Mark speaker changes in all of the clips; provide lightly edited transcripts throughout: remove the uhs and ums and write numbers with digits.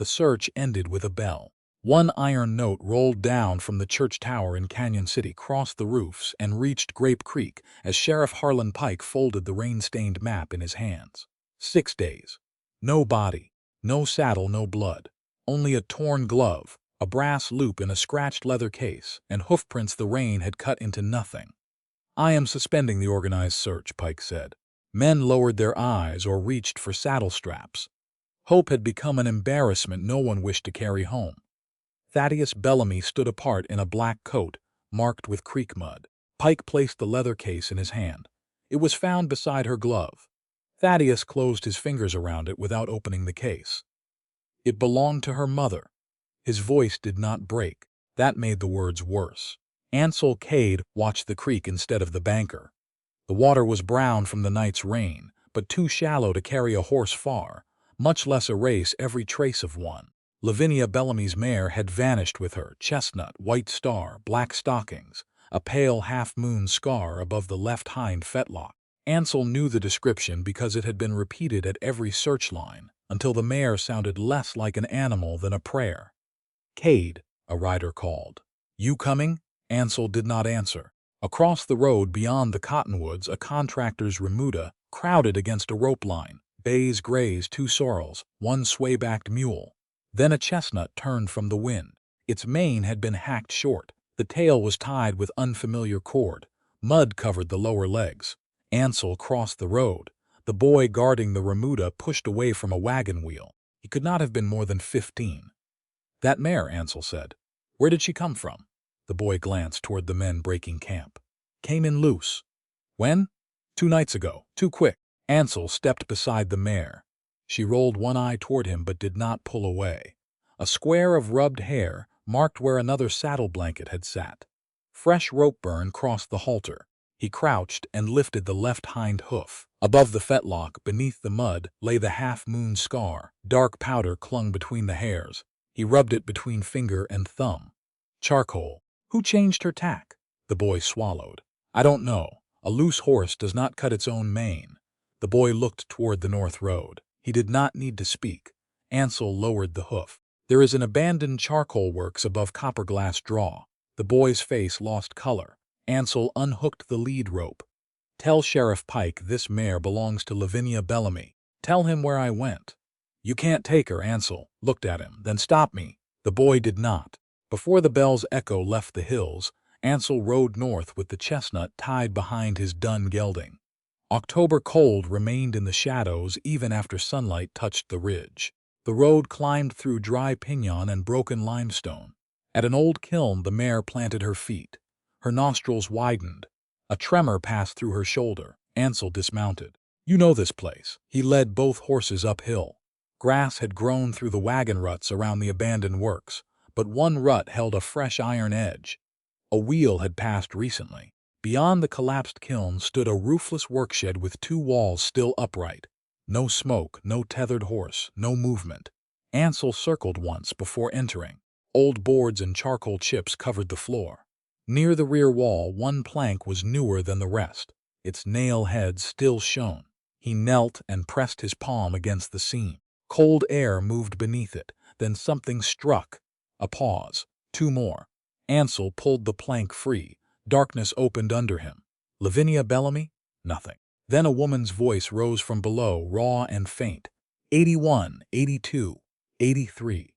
Speaker 1: The search ended with a bell. One iron note rolled down from the church tower in Cañon City, crossed the roofs, and reached Grape Creek as Sheriff Harlan Pike folded the rain-stained map in his hands. 6 days. No body, no saddle, no blood. Only a torn glove, a brass loop in a scratched leather case, and hoofprints the rain had cut into nothing. "I am suspending the organized search," Pike said. Men lowered their eyes or reached for saddle straps. Hope had become an embarrassment no one wished to carry home. Thaddeus Bellamy stood apart in a black coat, marked with creek mud. Pike placed the leather case in his hand. It was found beside her glove. Thaddeus closed his fingers around it without opening the case. It belonged to her mother. His voice did not break. That made the words worse. Ansel Cade watched the creek instead of the banker. The water was brown from the night's rain, but too shallow to carry a horse far, much less erase every trace of one. Lavinia Bellamy's mare had vanished with her chestnut, white star, black stockings, a pale half-moon scar above the left hind fetlock. Ansel knew the description because it had been repeated at every search line, until the mare sounded less like an animal than a prayer. "Cade," a rider called. "You coming?" Ansel did not answer. Across the road beyond the cottonwoods, a contractor's remuda crowded against a rope line. Bays, grays, 2 sorrels, 1 sway-backed mule. Then a chestnut turned from the wind. Its mane had been hacked short. The tail was tied with unfamiliar cord. Mud covered the lower legs. Ansel crossed the road. The boy guarding the remuda pushed away from a wagon wheel. He could not have been more than 15. "That mare," Ansel said. "Where did she come from?" The boy glanced toward the men breaking camp. "Came in loose." "When?" "2 nights ago. Too quick." Ansel stepped beside the mare. She rolled one eye toward him but did not pull away. A square of rubbed hair marked where another saddle blanket had sat. Fresh rope burn crossed the halter. He crouched and lifted the left hind hoof. Above the fetlock, beneath the mud, lay the half-moon scar. Dark powder clung between the hairs. He rubbed it between finger and thumb. "Charcoal. Who changed her tack?" The boy swallowed. "I don't know. A loose horse does not cut its own mane." The boy looked toward the north road. He did not need to speak. Ansel lowered the hoof. "There is an abandoned charcoal works above Copperglass Draw." The boy's face lost color. Ansel unhooked the lead rope. "Tell Sheriff Pike this mare belongs to Lavinia Bellamy. Tell him where I went." "You can't take her." Ansel looked at him. "Then stop me." The boy did not. Before the bell's echo left the hills, Ansel rode north with the chestnut tied behind his dun gelding. October cold remained in the shadows even after sunlight touched the ridge. The road climbed through dry pinyon and broken limestone. At an old kiln the mare planted her feet. Her nostrils widened. A tremor passed through her shoulder. Ansel dismounted. "You know this place." He led both horses uphill. Grass had grown through the wagon ruts around the abandoned works, but one rut held a fresh iron edge. A wheel had passed recently. Beyond the collapsed kiln stood a roofless workshed with 2 walls still upright. No smoke, no tethered horse, no movement. Ansel circled once before entering. Old boards and charcoal chips covered the floor. Near the rear wall, one plank was newer than the rest. Its nail heads still shone. He knelt and pressed his palm against the seam. Cold air moved beneath it. Then something struck. A pause. 2 more. Ansel pulled the plank free. Darkness opened under him. "Lavinia Bellamy?" Nothing. Then a woman's voice rose from below, raw and faint. 81, 82, 83.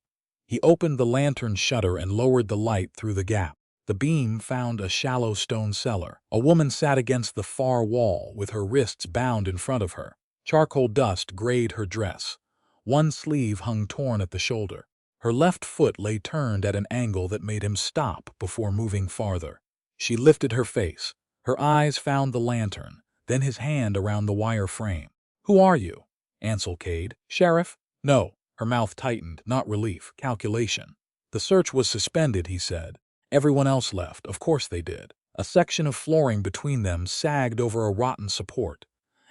Speaker 1: He opened the lantern shutter and lowered the light through the gap. The beam found a shallow stone cellar. A woman sat against the far wall, with her wrists bound in front of her. Charcoal dust grayed her dress. One sleeve hung torn at the shoulder. Her left foot lay turned at an angle that made him stop before moving farther. She lifted her face. Her eyes found the lantern, then his hand around the wire frame. "Who are you?" "Ansel Cade." "Sheriff?" "No." Her mouth tightened, not relief, calculation. "The search was suspended," he said. "Everyone else left. Of course they did." A section of flooring between them sagged over a rotten support.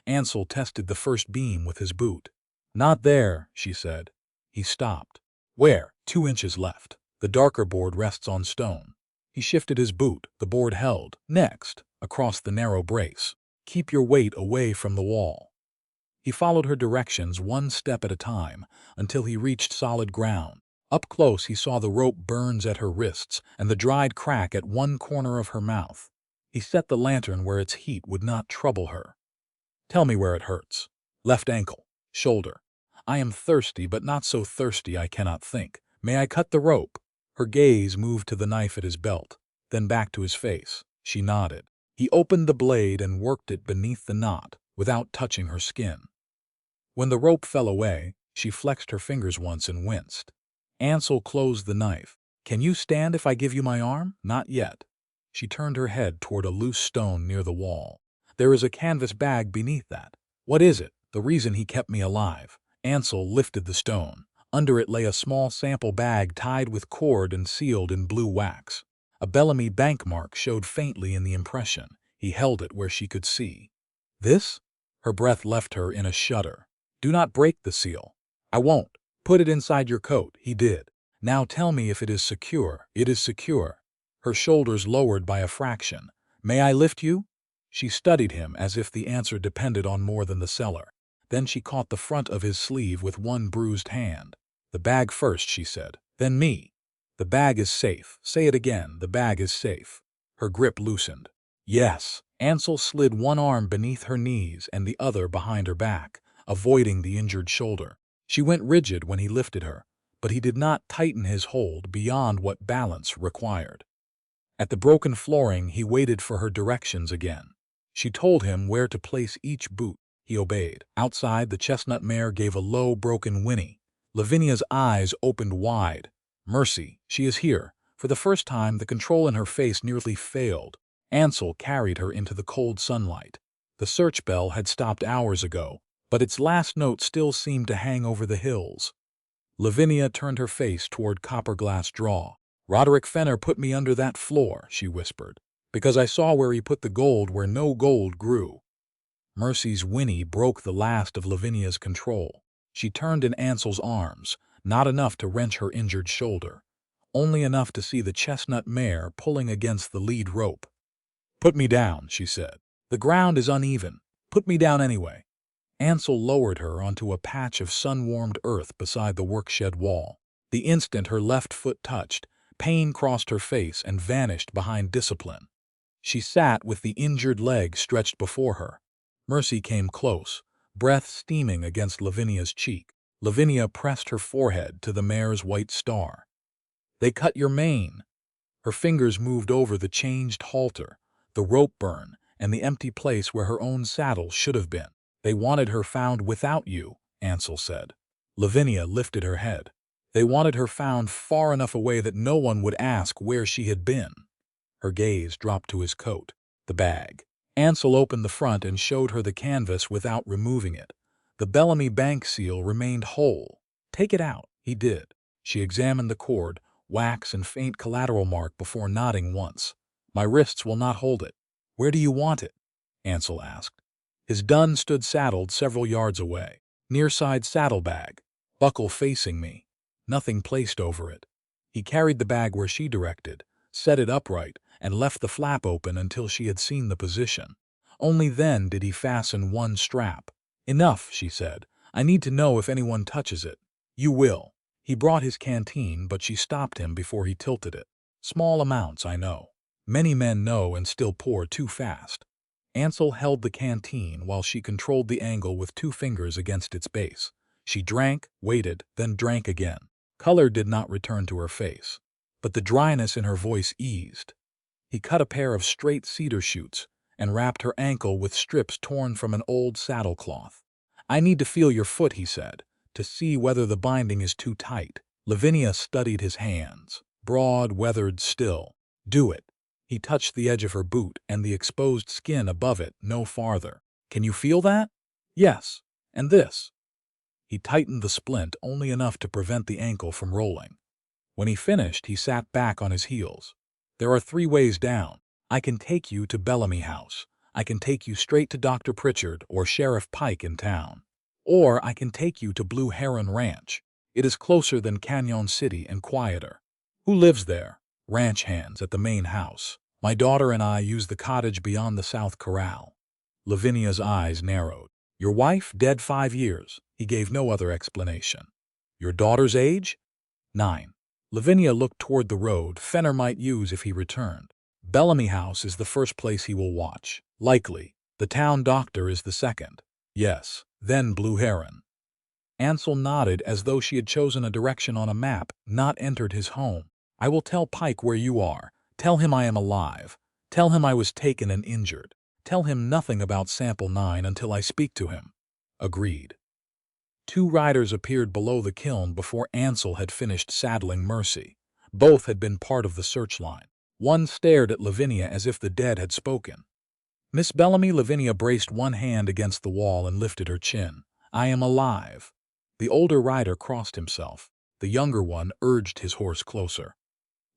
Speaker 1: Ansel tested the first beam with his boot. "Not there," she said. He stopped. "Where?" 2 inches left. The darker board rests on stone. He shifted his boot. The board held. Next, across the narrow brace. "Keep your weight away from the wall." He followed her directions one step at a time until he reached solid ground. Up close he saw the rope burns at her wrists and the dried crack at one corner of her mouth. He set the lantern where its heat would not trouble her. "Tell me where it hurts." "Left ankle. Shoulder. I am thirsty, but not so thirsty I cannot think. May I cut the rope?" Her gaze moved to the knife at his belt, then back to his face. She nodded. He opened the blade and worked it beneath the knot, without touching her skin. When the rope fell away, she flexed her fingers once and winced. Ansel closed the knife. "Can you stand if I give you my arm?" "Not yet." She turned her head toward a loose stone near the wall. "There is a canvas bag beneath that." "What is it?" "The reason he kept me alive." Ansel lifted the stone. Under it lay a small sample bag tied with cord and sealed in blue wax. A Bellamy bank mark showed faintly in the impression. He held it where she could see. "This?" Her breath left her in a shudder. "Do not break the seal." "I won't." "Put it inside your coat." He did. "Now tell me if it is secure." "It is secure." Her shoulders lowered by a fraction. "May I lift you?" She studied him as if the answer depended on more than the cellar. Then she caught the front of his sleeve with one bruised hand. "The bag first," she said. "Then me." "The bag is safe." "Say it again." "The bag is safe." Her grip loosened. "Yes." Ansel slid one arm beneath her knees and the other behind her back, avoiding the injured shoulder. She went rigid when he lifted her, but he did not tighten his hold beyond what balance required. At the broken flooring, he waited for her directions again. She told him where to place each boot. He obeyed. Outside, the chestnut mare gave a low, broken whinny. Lavinia's eyes opened wide. "Mercy, she is here." For the first time, the control in her face nearly failed. Ansel carried her into the cold sunlight. The search bell had stopped hours ago, but its last note still seemed to hang over the hills. Lavinia turned her face toward Copperglass Draw. "Roderick Fenner put me under that floor," she whispered, "because I saw where he put the gold where no gold grew." Mercy's whinny broke the last of Lavinia's control. She turned in Ansel's arms, not enough to wrench her injured shoulder, only enough to see the chestnut mare pulling against the lead rope. "Put me down," she said. "The ground is uneven. Put me down anyway." Ansel lowered her onto a patch of sun-warmed earth beside the workshed wall. The instant her left foot touched, pain crossed her face and vanished behind discipline. She sat with the injured leg stretched before her. Mercy came close, breath steaming against Lavinia's cheek. Lavinia pressed her forehead to the mare's white star. "They cut your mane." Her fingers moved over the changed halter, the rope burn, and the empty place where her own saddle should have been. "They wanted her found without you," Ansel said. Lavinia lifted her head. "They wanted her found far enough away that no one would ask where she had been." Her gaze dropped to his coat. "The bag." Ansel opened the front and showed her the canvas without removing it. The Bellamy bank seal remained whole. "Take it out." He did. She examined the cord, wax and faint collateral mark before nodding once. "My wrists will not hold it." "Where do you want it?" Ansel asked. His dun stood saddled several yards away. "Nearside saddlebag. Buckle facing me. Nothing placed over it." He carried the bag where she directed, set it upright, and left the flap open until she had seen the position. Only then did he fasten one strap. "Enough," she said. "I need to know if anyone touches it." "You will." He brought his canteen, but she stopped him before he tilted it. "Small amounts, I know. Many men know and still pour too fast." Ansel held the canteen while she controlled the angle with 2 fingers against its base. She drank, waited, then drank again. Color did not return to her face, but the dryness in her voice eased. He cut a pair of straight cedar shoots and wrapped her ankle with strips torn from an old saddlecloth. "I need to feel your foot," he said, "to see whether the binding is too tight." Lavinia studied his hands, broad, weathered, still. "Do it." He touched the edge of her boot and the exposed skin above it, no farther. "Can you feel that?" "Yes. And this." He tightened the splint only enough to prevent the ankle from rolling. When he finished, he sat back on his heels. "There are 3 ways down. I can take you to Bellamy House. I can take you straight to Dr. Pritchard or Sheriff Pike in town. Or I can take you to Blue Heron Ranch. It is closer than Cañon City and quieter." "Who lives there?" "Ranch hands at the main house. My daughter and I use the cottage beyond the south corral." Lavinia's eyes narrowed. Your wife dead 5 years. He gave no other explanation. Your daughter's age? 9. Lavinia looked toward the road Fenner might use if he returned. Bellamy House is the first place he will watch. Likely. The town doctor is the second. Yes. Then Blue Heron. Ansel nodded as though she had chosen a direction on a map, not entered his home. I will tell Pike where you are. Tell him I am alive. Tell him I was taken and injured. Tell him nothing about Sample 9 until I speak to him. Agreed. 2 riders appeared below the kiln before Ansel had finished saddling Mercy. Both had been part of the search line. One stared at Lavinia as if the dead had spoken. Miss Bellamy. Lavinia braced one hand against the wall and lifted her chin. I am alive. The older rider crossed himself. The younger one urged his horse closer.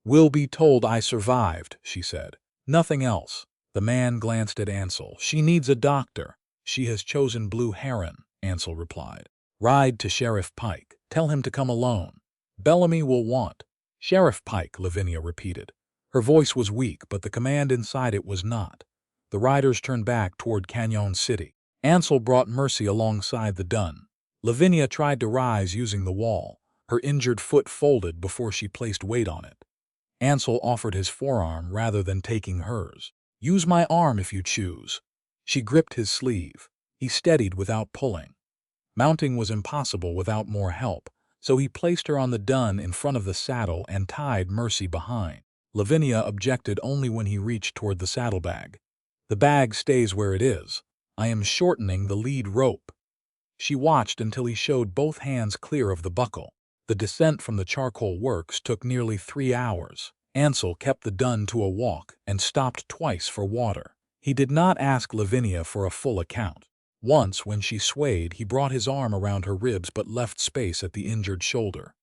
Speaker 1: Will be told I survived, she said. Nothing else. The man glanced at Ansel. She needs a doctor. She has chosen Blue Heron, Ansel replied. Ride to Sheriff Pike. Tell him to come alone. Bellamy will want. Sheriff Pike, Lavinia repeated. Her voice was weak, but the command inside it was not. The riders turned back toward Cañon City. Ansel brought Mercy alongside the dun. Lavinia tried to rise using the wall. Her injured foot folded before she placed weight on it. Ansel offered his forearm rather than taking hers. Use my arm if you choose. She gripped his sleeve. He steadied without pulling. Mounting was impossible without more help, so he placed her on the dun in front of the saddle and tied Mercy behind. Lavinia objected only when he reached toward the saddlebag. The bag stays where it is. I am shortening the lead rope. She watched until he showed both hands clear of the buckle. The descent from the charcoal works took nearly 3 hours. Ansel kept the dun to a walk and stopped twice for water. He did not ask Lavinia for a full account. Once, when she swayed, he brought his arm around her ribs but left space at the injured shoulder.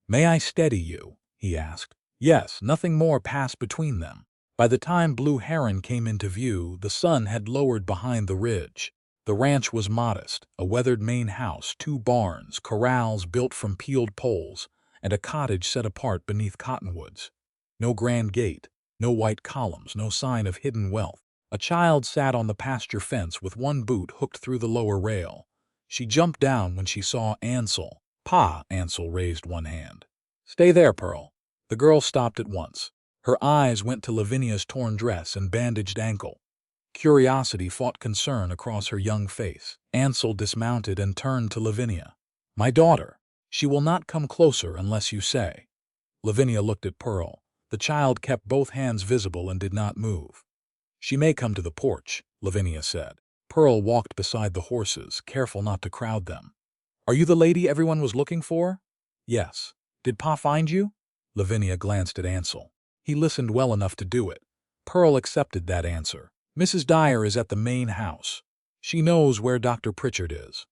Speaker 1: May I steady you? He asked. Yes, nothing more passed between them. By the time Blue Heron came into view, the sun had lowered behind the ridge. The ranch was modest, a weathered main house, 2 barns, corrals built from peeled poles, and a cottage set apart beneath cottonwoods. No grand gate, no white columns, no sign of hidden wealth. A child sat on the pasture fence with one boot hooked through the lower rail. She jumped down when she saw Ansel. Pa, Ansel raised one hand. Stay there, Pearl. The girl stopped at once. Her eyes went to Lavinia's torn dress and bandaged ankle. Curiosity fought concern across her young face. Ansel dismounted and turned to Lavinia. My daughter. She will not come closer unless you say. Lavinia looked at Pearl. The child kept both hands visible and did not move. She may come to the porch, Lavinia said. Pearl walked beside the horses, careful not to crowd them. Are you the lady everyone was looking for? Yes. Did Pa find you? Lavinia glanced at Ansel. He listened well enough to do it. Pearl accepted that answer. Mrs. Dyer is at the main house. She knows where Dr. Pritchard is.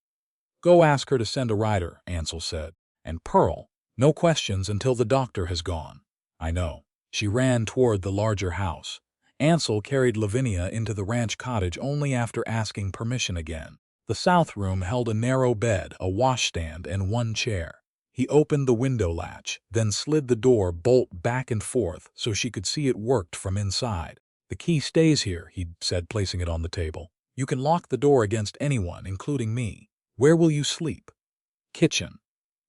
Speaker 1: Go ask her to send a rider, Ansel said. And Pearl, no questions until the doctor has gone. I know. She ran toward the larger house. Ansel carried Lavinia into the ranch cottage only after asking permission again. The south room held a narrow bed, a washstand, and 1 chair. He opened the window latch, then slid the door bolt back and forth so she could see it worked from inside. The key stays here, he said, placing it on the table. You can lock the door against anyone, including me. Where will you sleep? Kitchen.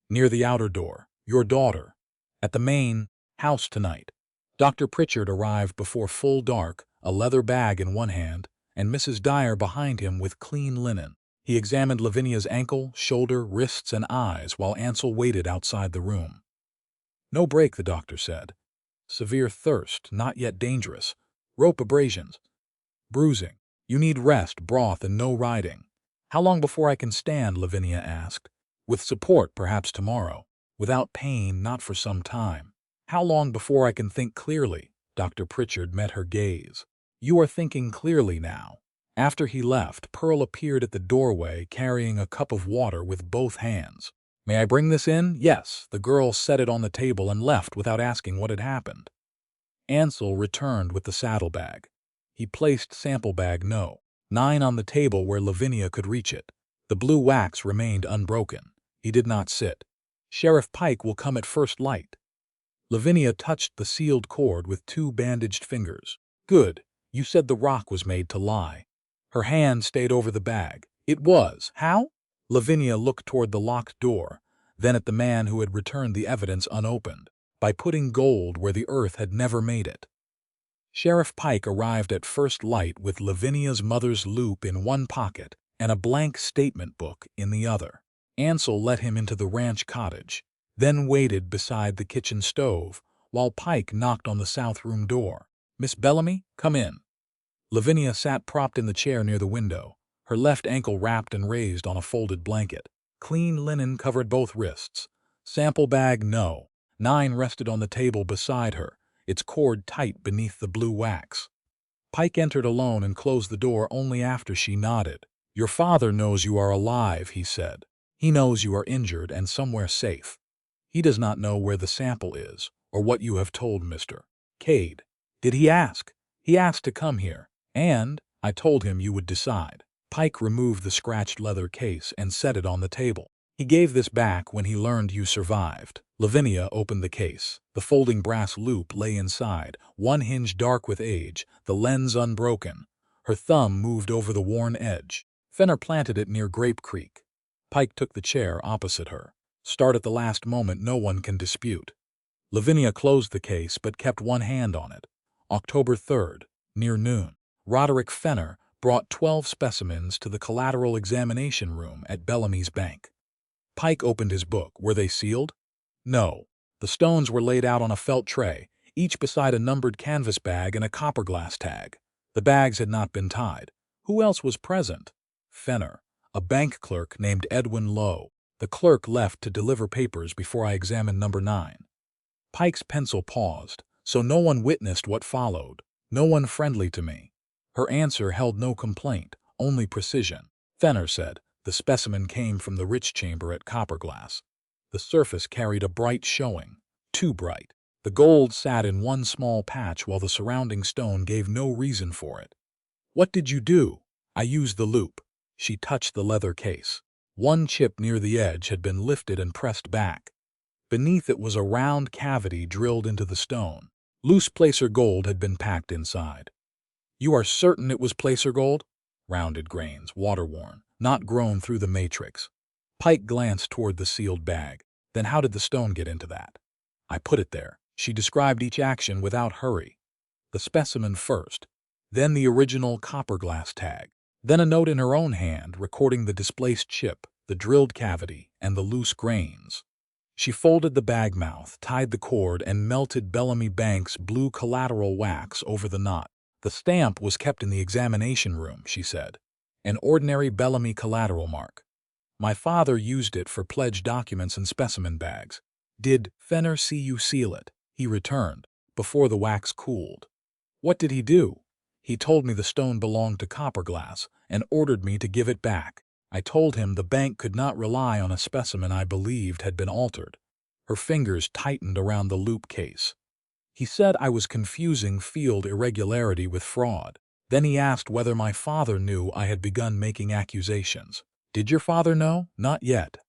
Speaker 1: Near the outer door. Your daughter. At the main house tonight. Dr. Pritchard arrived before full dark, a leather bag in one hand, and Mrs. Dyer behind him with clean linen. He examined Lavinia's ankle, shoulder, wrists, and eyes while Ansel waited outside the room. No break, the doctor said. Severe thirst, not yet dangerous. Rope abrasions. Bruising. You need rest, broth, and no riding. How long before I can stand? Lavinia asked. With support, perhaps tomorrow. Without pain, not for some time. How long before I can think clearly? Dr. Pritchard met her gaze. You are thinking clearly now. After he left, Pearl appeared at the doorway carrying a cup of water with both hands. May I bring this in? Yes. The girl set it on the table and left without asking what had happened. Ansel returned with the saddlebag. He placed sample bag No. 9 on the table where Lavinia could reach it. The blue wax remained unbroken. He did not sit. Sheriff Pike will come at first light. Lavinia touched the sealed cord with 2 bandaged fingers. Good. You said the rock was made to lie. Her hand stayed over the bag. It was. How? Lavinia looked toward the locked door, then at the man who had returned the evidence unopened, by putting gold where the earth had never made it. Sheriff Pike arrived at first light with Lavinia's mother's loupe in one pocket and a blank statement book in the other. Ansel let him into the ranch cottage, then waited beside the kitchen stove while Pike knocked on the south room door. "Miss Bellamy, come in." Lavinia sat propped in the chair near the window, her left ankle wrapped and raised on a folded blanket. Clean linen covered both wrists. Sample bag No. 9 rested on the table beside her, its cord tight beneath the blue wax. Pike entered alone and closed the door only after she nodded. "Your father knows you are alive," he said. "He knows you are injured and somewhere safe. He does not know where the sample is, or what you have told Mr. Cade. Did he ask? He asked to come here, and I told him you would decide." Pike removed the scratched leather case and set it on the table. "He gave this back when he learned you survived." Lavinia opened the case. The folding brass loupe lay inside, one hinge dark with age, the lens unbroken. Her thumb moved over the worn edge. Fenner planted it near Grape Creek. Pike took the chair opposite her. "Start at the last moment no one can dispute." Lavinia closed the case but kept one hand on it. October 3rd, near noon. Roderick Fenner brought 12 specimens to the collateral examination room at Bellamy's bank. Pike opened his book. Were they sealed? No. The stones were laid out on a felt tray, each beside a numbered canvas bag and a copper glass tag. The bags had not been tied. Who else was present? Fenner, a bank clerk named Edwin Lowe. The clerk left to deliver papers before I examined number 9. Pike's pencil paused, so no one witnessed what followed. No one friendly to me. Her answer held no complaint, only precision. Fenner said, "The specimen came from the rich chamber at Copperglass. The surface carried a bright showing, too bright. The gold sat in one small patch while the surrounding stone gave no reason for it." "What did you do?" "I used the loupe." She touched the leather case. One chip near the edge had been lifted and pressed back. Beneath it was a round cavity drilled into the stone. Loose placer gold had been packed inside. "You are certain it was placer gold?" "Rounded grains, water-worn, not grown through the matrix." Pike glanced toward the sealed bag. "Then how did the stone get into that?" "I put it there." She described each action without hurry. The specimen first, then the original copper glass tag, then a note in her own hand recording the displaced chip, the drilled cavity, and the loose grains. She folded the bag mouth, tied the cord, and melted Bellamy Bank's blue collateral wax over the knot. "The stamp was kept in the examination room," she said. "An ordinary Bellamy collateral mark. My father used it for pledged documents and specimen bags." "Did Fenner see you seal it?" "He returned, before the wax cooled." "What did he do?" "He told me the stone belonged to Copperglass and ordered me to give it back. I told him the bank could not rely on a specimen I believed had been altered." Her fingers tightened around the loupe case. "He said I was confusing field irregularity with fraud. Then he asked whether my father knew I had begun making accusations." "Did your father know?" "Not yet."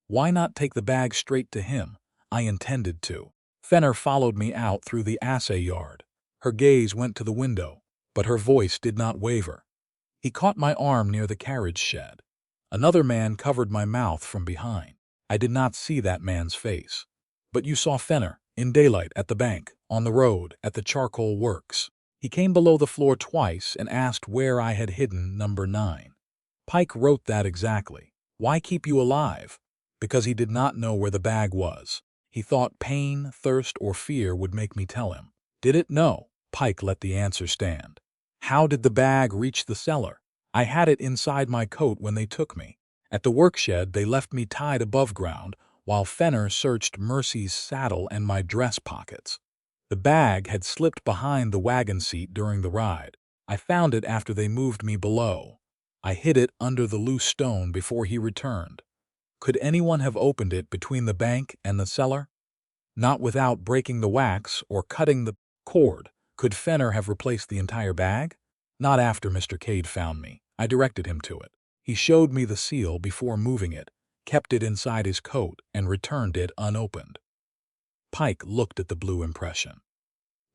Speaker 1: "Why not take the bag straight to him?" "I intended to." Fenner followed me out through the assay yard. Her gaze went to the window, but her voice did not waver. "He caught my arm near the carriage shed. Another man covered my mouth from behind. I did not see that man's face." "But you saw Fenner, in daylight, at the bank, on the road, at the charcoal works. He came below the floor twice and asked where I had hidden number 9. Pike wrote that exactly. Why keep you alive? Because he did not know where the bag was. He thought pain, thirst, or fear would make me tell him. Did it? No." Pike let the answer stand. "How did the bag reach the cellar?" "I had it inside my coat when they took me. At the workshed they left me tied above ground while Fenner searched Mercy's saddle and my dress pockets. The bag had slipped behind the wagon seat during the ride. I found it after they moved me below. I hid it under the loose stone before he returned." "Could anyone have opened it between the bank and the cellar?" "Not without breaking the wax or cutting the cord." "Could Fenner have replaced the entire bag?" "Not after Mr. Cade found me. I directed him to it. He showed me the seal before moving it, kept it inside his coat, and returned it unopened." Pike looked at the blue impression.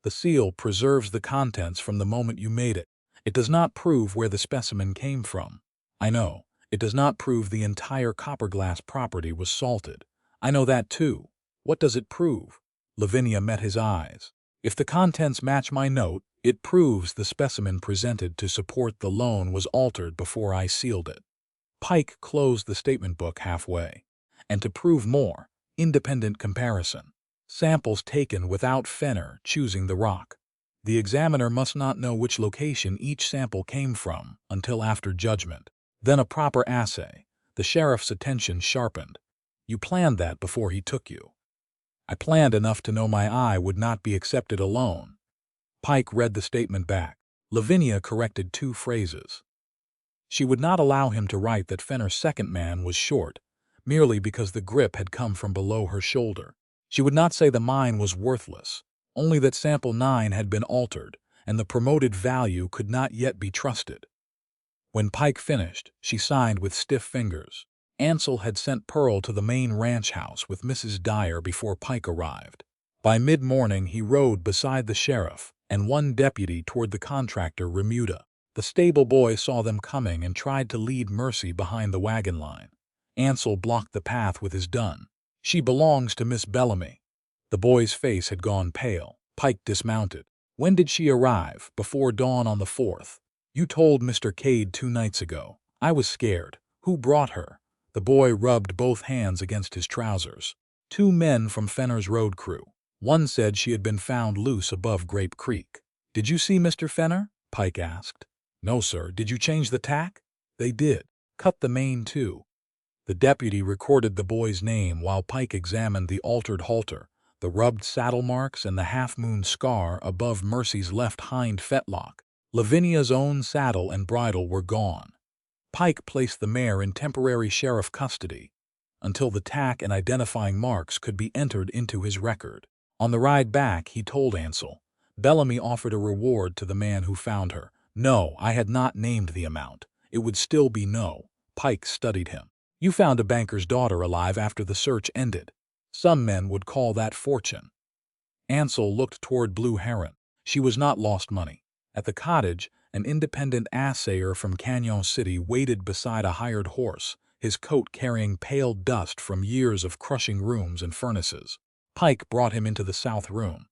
Speaker 1: "The seal preserves the contents from the moment you made it. It does not prove where the specimen came from." "I know. It does not prove the entire copperglass property was salted. I know that too. What does it prove? Lavinia met his eyes. If the contents match my note, it proves the specimen presented to support the loan was altered before I sealed it. Pike closed the statement book halfway. And to prove more, independent comparison. Samples taken without Fenner choosing the rock. The examiner must not know which location each sample came from until after judgment. Then a proper assay. The sheriff's attention sharpened. You planned that before he took you. I planned enough to know my eye would not be accepted alone. Pike read the statement back. Lavinia corrected 2 phrases. She would not allow him to write that Fenner's second man was short, merely because the grip had come from below her shoulder. She would not say the mine was worthless, only that sample 9 had been altered, and the promoted value could not yet be trusted. When Pike finished, she signed with stiff fingers. Ansel had sent Pearl to the main ranch house with Mrs. Dyer before Pike arrived. By mid-morning he rode beside the sheriff and 1 deputy toward the contractor Remuda. The stable boy saw them coming and tried to lead Mercy behind the wagon line. Ansel blocked the path with his dun. She belongs to Miss Bellamy. The boy's face had gone pale. Pike dismounted. When did she arrive? Before dawn on the 4th. You told Mr. Cade 2 nights ago. I was scared. Who brought her? The boy rubbed both hands against his trousers. 2 men from Fenner's road crew. One said she had been found loose above Grape Creek. Did you see Mr. Fenner? Pike asked. No, sir. Did you change the tack? They did. Cut the mane, too. The deputy recorded the boy's name while Pike examined the altered halter, the rubbed saddle marks, and the half-moon scar above Mercy's left hind fetlock. Lavinia's own saddle and bridle were gone. Pike placed the mare in temporary sheriff custody until the tack and identifying marks could be entered into his record. On the ride back, he told Ansel, Bellamy offered a reward to the man who found her. No, I had not named the amount. It would still be no. Pike studied him. You found a banker's daughter alive after the search ended. Some men would call that fortune. Ansel looked toward Blue Heron. She was not lost money. At the cottage, an independent assayer from Cañon City waited beside a hired horse, his coat carrying pale dust from years of crushing rooms and furnaces. Pike brought him into the south room.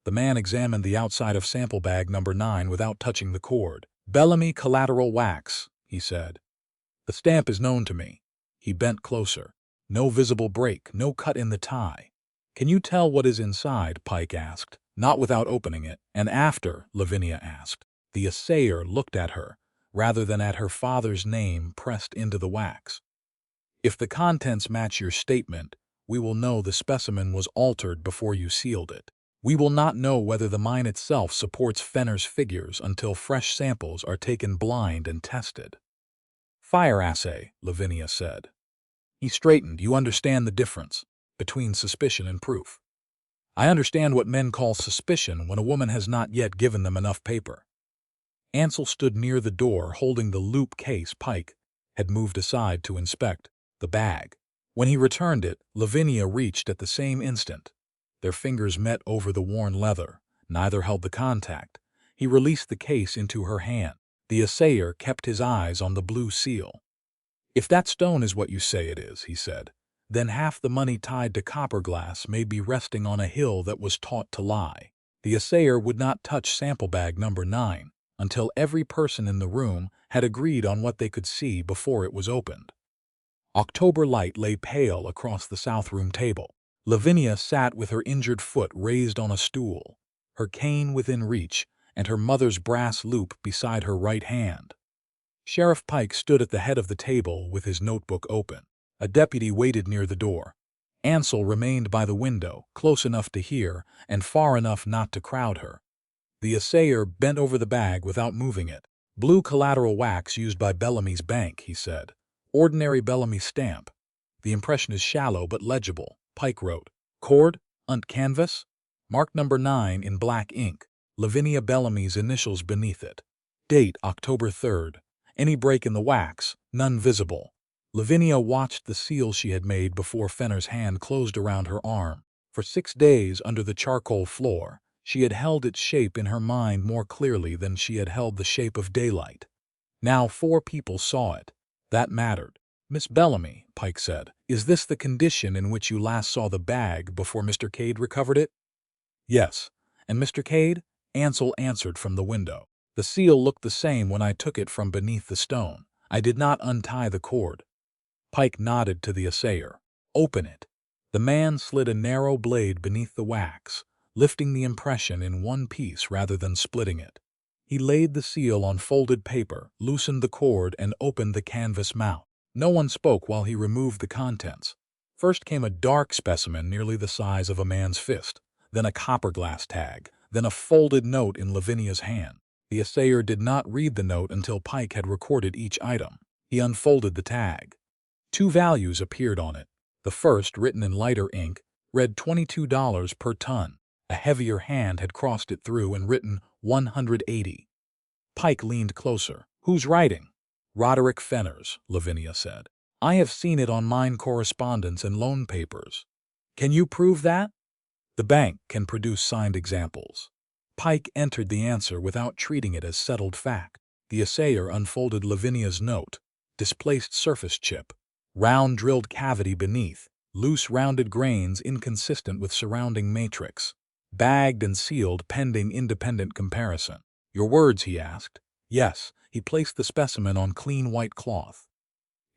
Speaker 1: The man examined the outside of sample bag number 9 without touching the cord. Bellamy collateral wax, he said. The stamp is known to me. He bent closer. No visible break, no cut in the tie. Can you tell what is inside? Pike asked. Not without opening it. And after? Lavinia asked. The assayer looked at her, rather than at her father's name pressed into the wax. If the contents match your statement, we will know the specimen was altered before you sealed it. We will not know whether the mine itself supports Fenner's figures until fresh samples are taken blind and tested. Fire assay, Lavinia said. He straightened. You understand the difference between suspicion and proof. I understand what men call suspicion when a woman has not yet given them enough paper. Ansel stood near the door holding the loupe case Pike had moved aside to inspect the bag. When he returned it, Lavinia reached at the same instant. Their fingers met over the worn leather. Neither held the contact. He released the case into her hand. The assayer kept his eyes on the blue seal. If that stone is what you say it is, he said, then half the money tied to copperglass may be resting on a hill that was taught to lie. The assayer would not touch sample bag number 9 until every person in the room had agreed on what they could see before it was opened. October light lay pale across the south room table. Lavinia sat with her injured foot raised on a stool, her cane within reach, and her mother's brass loupe beside her right hand. Sheriff Pike stood at the head of the table with his notebook open. A deputy waited near the door. Ansel remained by the window, close enough to hear and far enough not to crowd her. The assayer bent over the bag without moving it. Blue collateral wax used by Bellamy's bank, he said. Ordinary Bellamy stamp. The impression is shallow but legible. Pike wrote. Cord, unt canvas, mark number 9 in black ink. Lavinia Bellamy's initials beneath it. Date October 3rd. Any break in the wax, none visible. Lavinia watched the seal she had made before Fenner's hand closed around her arm. For 6 days under the charcoal floor, she had held its shape in her mind more clearly than she had held the shape of daylight. Now 4 people saw it. That mattered. "Miss Bellamy," Pike said, "is this the condition in which you last saw the bag before Mr. Cade recovered it?" "Yes." "And Mr. Cade?" Ansel answered from the window. "The seal looked the same when I took it from beneath the stone. I did not untie the cord." Pike nodded to the assayer. "Open it." The man slid a narrow blade beneath the wax, lifting the impression in one piece rather than splitting it. He laid the seal on folded paper, loosened the cord, and opened the canvas mouth. No one spoke while he removed the contents. First came a dark specimen nearly the size of a man's fist, then a copper-glass tag, then a folded note in Lavinia's hand. The assayer did not read the note until Pike had recorded each item. He unfolded the tag. Two values appeared on it. The first, written in lighter ink, read $22 per ton. A heavier hand had crossed it through and written 180. Pike leaned closer. "Who's writing?" "Roderick Fenner's," Lavinia said. "I have seen it on mine correspondence and loan papers." "Can you prove that?" "The bank can produce signed examples." Pike entered the answer without treating it as settled fact. The assayer unfolded Lavinia's note. Displaced surface chip. Round drilled cavity beneath. Loose rounded grains inconsistent with surrounding matrix. Bagged and sealed pending independent comparison. "Your words?" he asked. "Yes." He placed the specimen on clean white cloth.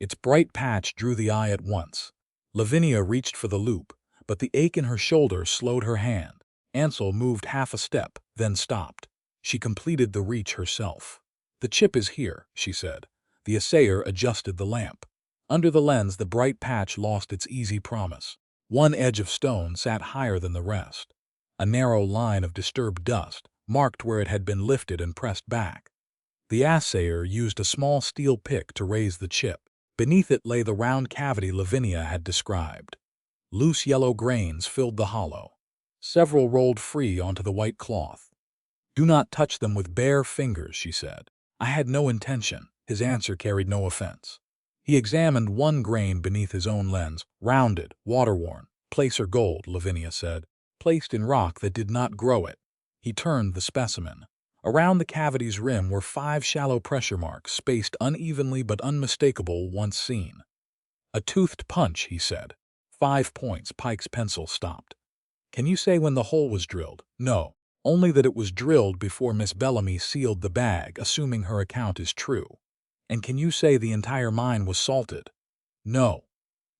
Speaker 1: Its bright patch drew the eye at once. Lavinia reached for the loupe, but the ache in her shoulder slowed her hand. Ansel moved half a step, then stopped. She completed the reach herself. "The chip is here," she said. The assayer adjusted the lamp. Under the lens, the bright patch lost its easy promise. One edge of stone sat higher than the rest. A narrow line of disturbed dust marked where it had been lifted and pressed back. The assayer used a small steel pick to raise the chip. Beneath it lay the round cavity Lavinia had described. Loose yellow grains filled the hollow. Several rolled free onto the white cloth. "Do not touch them with bare fingers," she said. "I had no intention." His answer carried no offense. He examined one grain beneath his own lens. "Rounded, water-worn. Placer gold," Lavinia said. "Placed in rock that did not grow it." He turned the specimen. Around the cavity's rim were 5 shallow pressure marks, spaced unevenly but unmistakable once seen. "A toothed punch," he said. 5 points. Pike's pencil stopped. "Can you say when the hole was drilled?" "No. Only that it was drilled before Miss Bellamy sealed the bag, assuming her account is true." "And can you say the entire mine was salted?" "No."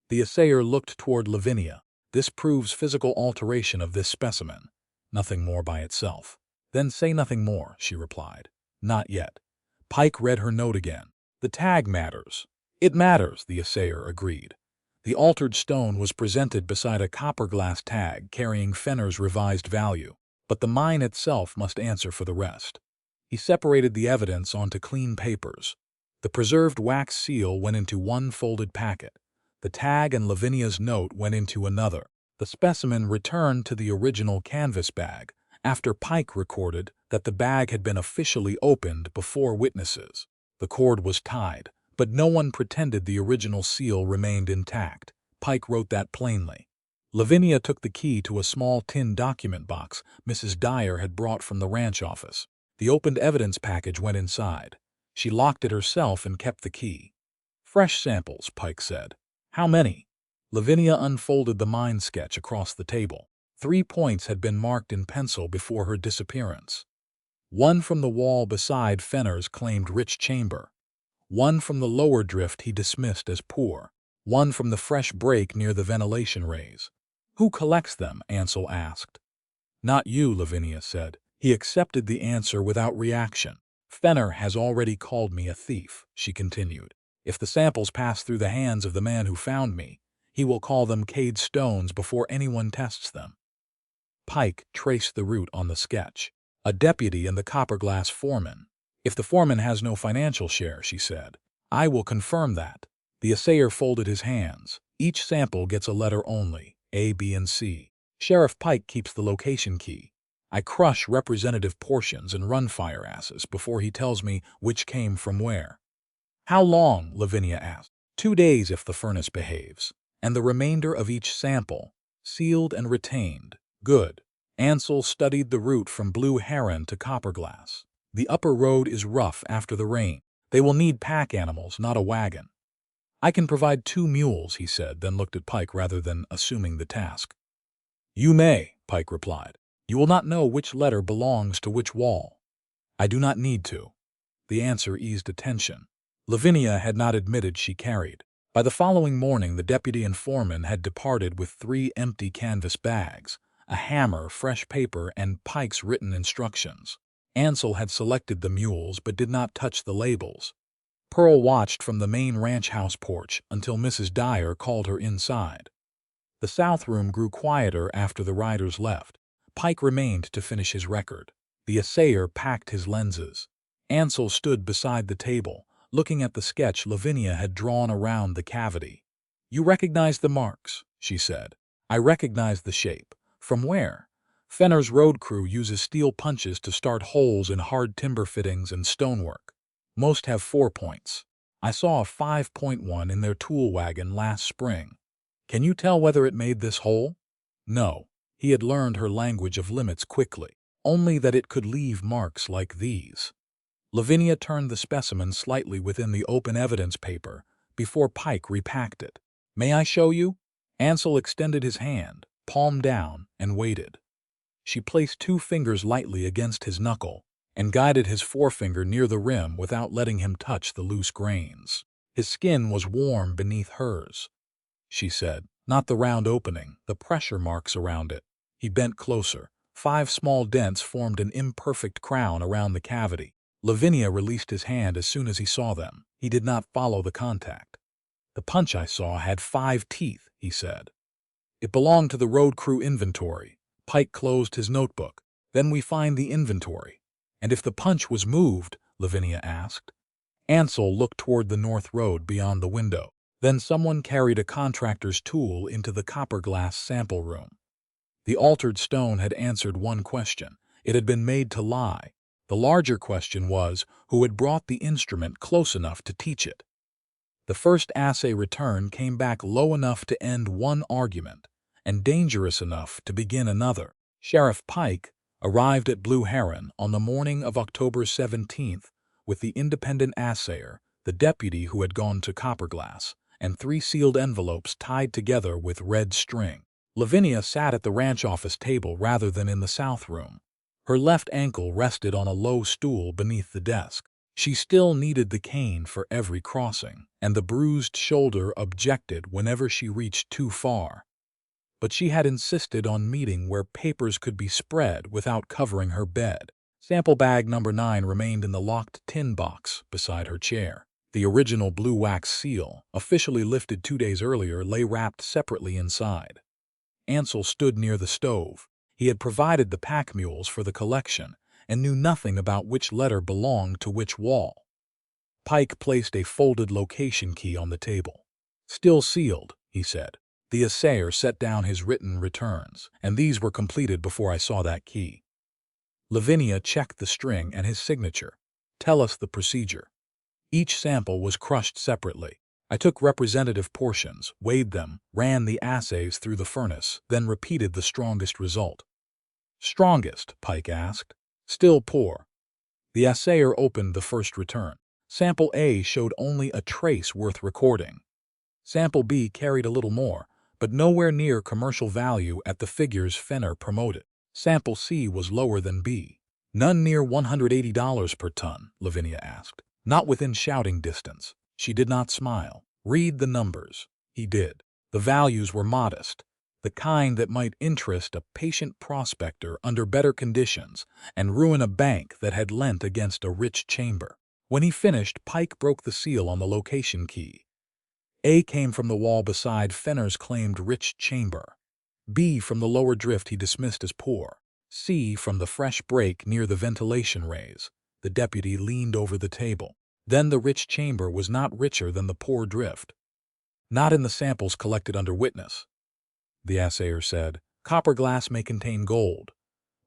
Speaker 1: The assayer looked toward Lavinia. "This proves physical alteration of this specimen. Nothing more by itself." "Then say nothing more," she replied. "Not yet." Pike read her note again. "The tag matters." "It matters," the assayer agreed. The altered stone was presented beside a copper-glass tag carrying Fenner's revised value, but the mine itself must answer for the rest. He separated the evidence onto clean papers. The preserved wax seal went into one folded packet. The tag and Lavinia's note went into another. The specimen returned to the original canvas bag after Pike recorded that the bag had been officially opened before witnesses. The cord was tied, but no one pretended the original seal remained intact. Pike wrote that plainly. Lavinia took the key to a small tin document box Mrs. Dyer had brought from the ranch office. The opened evidence package went inside. She locked it herself and kept the key. "Fresh samples," Pike said. "How many?" Lavinia unfolded the mine sketch across the table. 3 points had been marked in pencil before her disappearance. One from the wall beside Fenner's claimed rich chamber. One from the lower drift he dismissed as poor. One from the fresh break near the ventilation rays. "Who collects them?" Ansel asked. "Not you," Lavinia said. He accepted the answer without reaction. "Fenner has already called me a thief," she continued. "If the samples pass through the hands of the man who found me, he will call them Cade stones before anyone tests them." Pike traced the route on the sketch. "A deputy and the copper-glass foreman." "If the foreman has no financial share," she said, "I will confirm that." The assayer folded his hands. "Each sample gets a letter only, A, B, and C. Sheriff Pike keeps the location key. I crush representative portions and run fire asses before he tells me which came from where." "How long?" Lavinia asked. 2 days if the furnace behaves. And the remainder of each sample, sealed and retained. Good. Ansel studied the route from Blue Heron to Copperglass. "The upper road is rough after the rain. They will need pack animals, not a wagon." "I can provide 2 mules," he said, then looked at Pike rather than assuming the task. "You may," Pike replied. "You will not know which letter belongs to which wall." "I do not need to." The answer eased a tension. Lavinia had not admitted she carried. By the following morning, the deputy and foreman had departed with 3 empty canvas bags, a hammer, fresh paper, and Pike's written instructions. Ansel had selected the mules but did not touch the labels. Pearl watched from the main ranch house porch until Mrs. Dyer called her inside. The south room grew quieter after the riders left. Pike remained to finish his record. The assayer packed his lenses. Ansel stood beside the table, looking at the sketch Lavinia had drawn around the cavity. "You recognize the marks," she said. "I recognize the shape. From where?" "Fenner's road crew uses steel punches to start holes in hard timber fittings and stonework. Most have 4 points. I saw a 5-point one in their tool wagon last spring. Can you tell whether it made this hole?" No. He had learned her language of limits quickly. Only that it could leave marks like these. Lavinia turned the specimen slightly within the open evidence paper before Pike repacked it. "May I show you?" Ansel extended his hand, palm down, and waited. She placed 2 fingers lightly against his knuckle and guided his forefinger near the rim without letting him touch the loose grains. "His skin was warm beneath hers," she said. "Not the round opening, the pressure marks around it." He bent closer. 5 small dents formed an imperfect crown around the cavity. Lavinia released his hand as soon as he saw them. He did not follow the contact. "The punch I saw had 5 teeth," he said. "It belonged to the road crew inventory." Pike closed his notebook. "Then we find the inventory." "And if the punch was moved?" Lavinia asked. Ansel looked toward the north road beyond the window. "Then someone carried a contractor's tool into the copper glass sample room." The altered stone had answered one question. It had been made to lie. The larger question was, who had brought the instrument close enough to teach it? The first assay return came back low enough to end one argument, and dangerous enough to begin another. Sheriff Pike arrived at Blue Heron on the morning of October 17th with the independent assayer, the deputy who had gone to Copperglass, and 3 sealed envelopes tied together with red string. Lavinia sat at the ranch office table rather than in the south room. Her left ankle rested on a low stool beneath the desk. She still needed the cane for every crossing, and the bruised shoulder objected whenever she reached too far. But she had insisted on meeting where papers could be spread without covering her bed. Sample bag number 9 remained in the locked tin box beside her chair. The original blue wax seal, officially lifted 2 days earlier, lay wrapped separately inside. Ansel stood near the stove. He had provided the pack mules for the collection and knew nothing about which letter belonged to which wall. Pike placed a folded location key on the table. "Still sealed," he said. The assayer set down his written returns, and these were completed before I saw that key. Lavinia checked the string and his signature. "Tell us the procedure." Each sample was crushed separately. I took representative portions, weighed them, ran the assays through the furnace, then repeated the strongest result. "Strongest?" Pike asked. "Still poor." The assayer opened the first return. Sample A showed only a trace worth recording. Sample B carried a little more, but nowhere near commercial value at the figures Fenner promoted. Sample C was lower than B. "None near $180 per ton?" Lavinia asked. "Not within shouting distance." She did not smile. "Read the numbers." He did. The values were modest, the kind that might interest a patient prospector under better conditions and ruin a bank that had lent against a rich chamber. When he finished, Pike broke the seal on the location key. A came from the wall beside Fenner's claimed rich chamber. B from the lower drift he dismissed as poor. C from the fresh break near the ventilation rays. The deputy leaned over the table. Then the rich chamber was not richer than the poor drift. "Not in the samples collected under witness," the assayer said. "Copper glass may contain gold.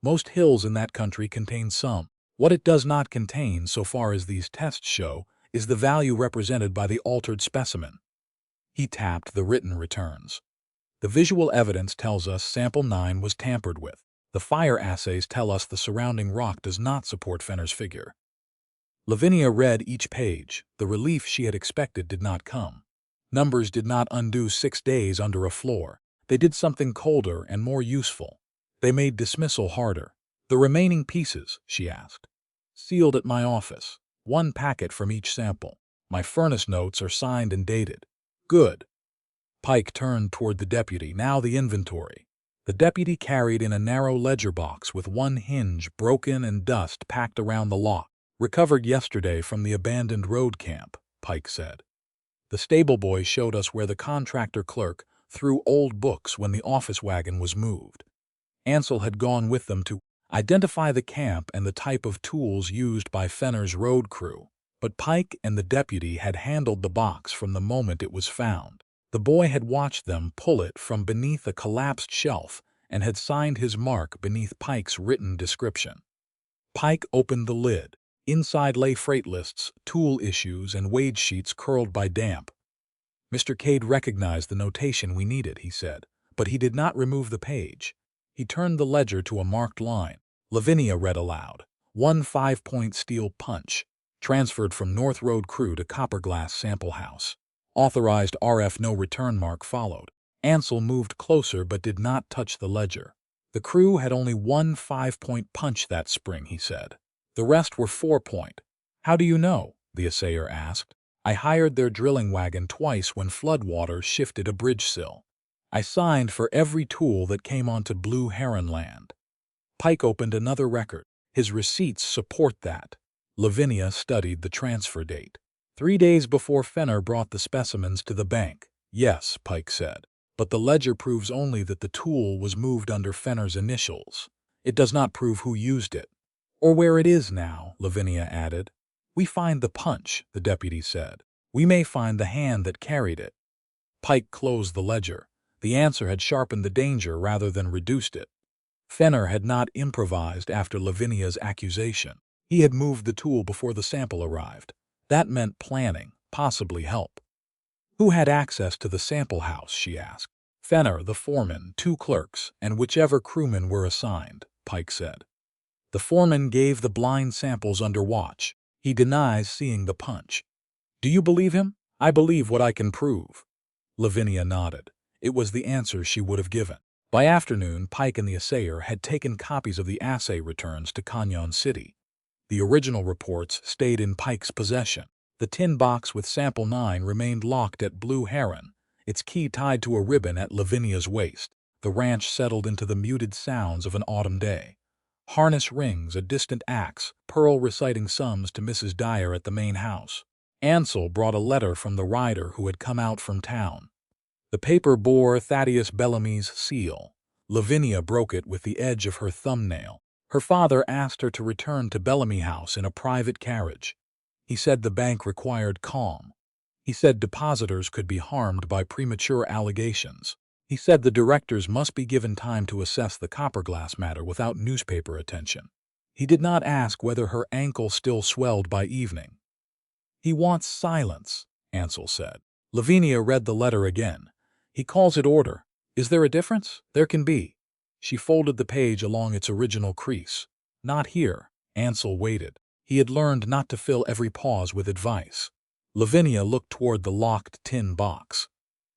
Speaker 1: Most hills in that country contain some. What it does not contain, so far as these tests show, is the value represented by the altered specimen." He tapped the written returns. "The visual evidence tells us sample 9 was tampered with. The fire assays tell us the surrounding rock does not support Fenner's figure." Lavinia read each page. The relief she had expected did not come. Numbers did not undo 6 days under a floor. They did something colder and more useful. They made dismissal harder. "The remaining pieces?" she asked. "Sealed at my office. 1 packet from each sample. My furnace notes are signed and dated." "Good." Pike turned toward the deputy. "Now the inventory." The deputy carried in a narrow ledger box with 1 hinge broken and dust packed around the lock. "Recovered yesterday from the abandoned road camp," Pike said. "The stable boy showed us where the contractor clerk threw old books when the office wagon was moved. Ansel had gone with them to identify the camp and the type of tools used by Fenner's road crew. But Pike and the deputy had handled the box from the moment it was found. The boy had watched them pull it from beneath a collapsed shelf and had signed his mark beneath Pike's written description. Pike opened the lid. Inside lay freight lists, tool issues, and wage sheets curled by damp. "Mr. Cade recognized the notation we needed," he said, but he did not remove the page. He turned the ledger to a marked line. Lavinia read aloud, "1 5-point steel punch, transferred from North Road crew to Copperglass sample house. Authorized RF no return mark followed." Ansel moved closer but did not touch the ledger. "The crew had only 1 5-point punch that spring," he said. "The rest were 4-point. "How do you know?" the assayer asked. "I hired their drilling wagon twice when floodwater shifted a bridge sill. I signed for every tool that came onto Blue Heron land." Pike opened another record. "His receipts support that." Lavinia studied the transfer date. 3 days before Fenner brought the specimens to the bank." "Yes," Pike said, "but the ledger proves only that the tool was moved under Fenner's initials. It does not prove who used it." "Or where it is now," Lavinia added. "We find the punch," the deputy said. "We may find the hand that carried it." Pike closed the ledger. The answer had sharpened the danger rather than reduced it. Fenner had not improvised after Lavinia's accusation. He had moved the tool before the sample arrived. That meant planning, possibly help. "Who had access to the sample house?" she asked. "Fenner, the foreman, 2 clerks, and whichever crewmen were assigned," Pike said. "The foreman gave the blind samples under watch. He denies seeing the punch." "Do you believe him?" "I believe what I can prove." Lavinia nodded. It was the answer she would have given. By afternoon, Pike and the assayer had taken copies of the assay returns to Cañon City. The original reports stayed in Pike's possession. The tin box with Sample 9 remained locked at Blue Heron, its key tied to a ribbon at Lavinia's waist. The ranch settled into the muted sounds of an autumn day. Harness rings, a distant axe, Pearl reciting sums to Mrs. Dyer at the main house. Ansel brought a letter from the rider who had come out from town. The paper bore Lavinia Bellamy's seal. Lavinia broke it with the edge of her thumbnail. Her father asked her to return to Bellamy House in a private carriage. He said the bank required calm. He said depositors could be harmed by premature allegations. He said the directors must be given time to assess the Copperglass matter without newspaper attention. He did not ask whether her ankle still swelled by evening. "He wants silence," Ansel said. Lavinia read the letter again. "He calls it order. Is there a difference?" "There can be." She folded the page along its original crease. "Not here." Ansel waited. He had learned not to fill every pause with advice. Lavinia looked toward the locked tin box.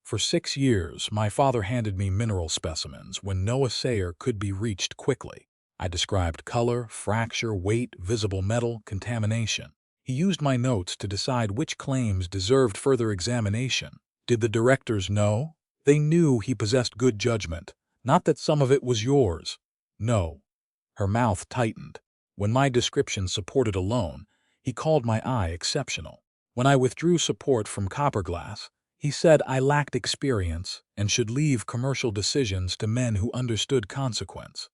Speaker 1: "For 6 years, my father handed me mineral specimens when no assayer could be reached quickly. I described color, fracture, weight, visible metal, contamination. He used my notes to decide which claims deserved further examination. Did the directors know? They knew he possessed good judgment. Not that some of it was yours." "No." Her mouth tightened. "When my description supported alone, he called my eye exceptional. When I withdrew support from Copperglass, he said I lacked experience and should leave commercial decisions to men who understood consequence."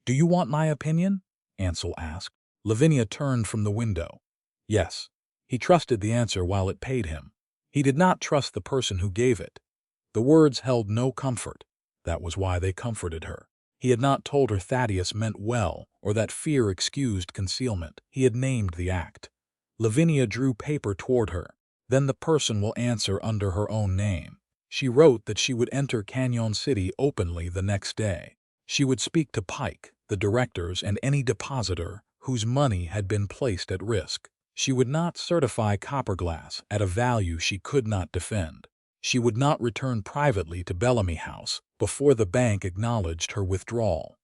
Speaker 1: "Do you want my opinion?" Ansel asked. Lavinia turned from the window. "Yes." He trusted the answer while it paid him. He did not trust the person who gave it. The words held no comfort. That was why they comforted her. He had not told her Thaddeus meant well or that fear excused concealment. He had named the act. Lavinia drew paper toward her. "Then the person will answer under her own name." She wrote that she would enter Cañon City openly the next day. She would speak to Pike, the directors, and any depositor whose money had been placed at risk. She would not certify copperglass at a value she could not defend. She would not return privately to Bellamy House before the bank acknowledged her withdrawal.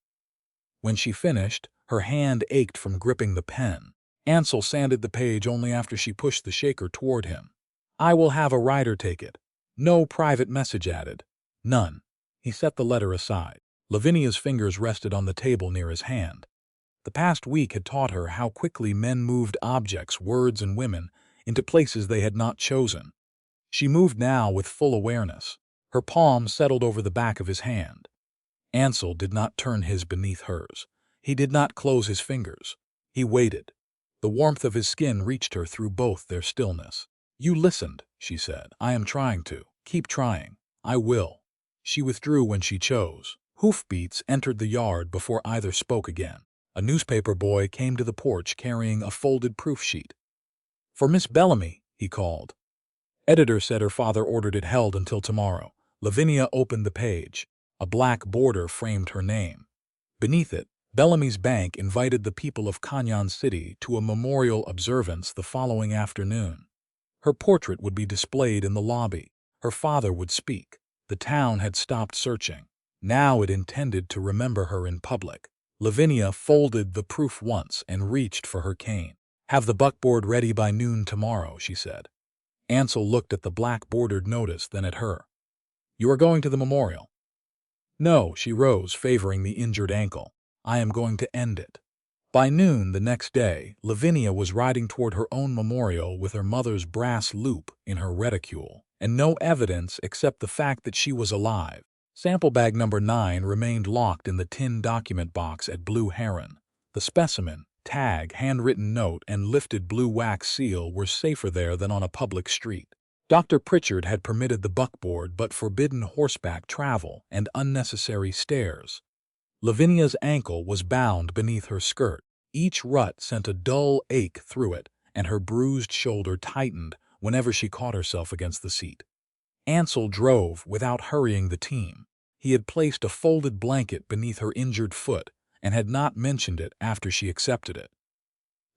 Speaker 1: When she finished, her hand ached from gripping the pen. Ansel sanded the page only after she pushed the shaker toward him. "I will have a writer take it. No private message added. None." He set the letter aside. Lavinia's fingers rested on the table near his hand. The past week had taught her how quickly men moved objects, words, and women into places they had not chosen. She moved now with full awareness. Her palm settled over the back of his hand. Ansel did not turn his beneath hers. He did not close his fingers. He waited. The warmth of his skin reached her through both their stillness. "You listened," she said. "I am trying to. Keep trying. I will." She withdrew when she chose. Hoofbeats entered the yard before either spoke again. A newspaper boy came to the porch carrying a folded proof sheet. "For Miss Bellamy," he called. Editor said her father ordered it held until tomorrow. Lavinia opened the page. A black border framed her name. Beneath it, Bellamy's bank invited the people of Cañon City to a memorial observance the following afternoon. Her portrait would be displayed in the lobby. Her father would speak. The town had stopped searching. Now it intended to remember her in public. Lavinia folded the proof once and reached for her cane. "Have the buckboard ready by noon tomorrow," she said. Ansel looked at the black-bordered notice, then at her. "You are going to the memorial?" "No," she rose, favoring the injured ankle. "I am going to end it." By noon the next day, Lavinia was riding toward her own memorial with her mother's brass loupe in her reticule, and no evidence except the fact that she was alive. Sample bag number 9 remained locked in the tin document box at Blue Heron. The specimen, tag, handwritten note, and lifted blue wax seal were safer there than on a public street. Dr. Pritchard had permitted the buckboard but forbidden horseback travel and unnecessary stairs. Lavinia's ankle was bound beneath her skirt. Each rut sent a dull ache through it, and her bruised shoulder tightened whenever she caught herself against the seat. Ansel drove without hurrying the team. He had placed a folded blanket beneath her injured foot and had not mentioned it after she accepted it.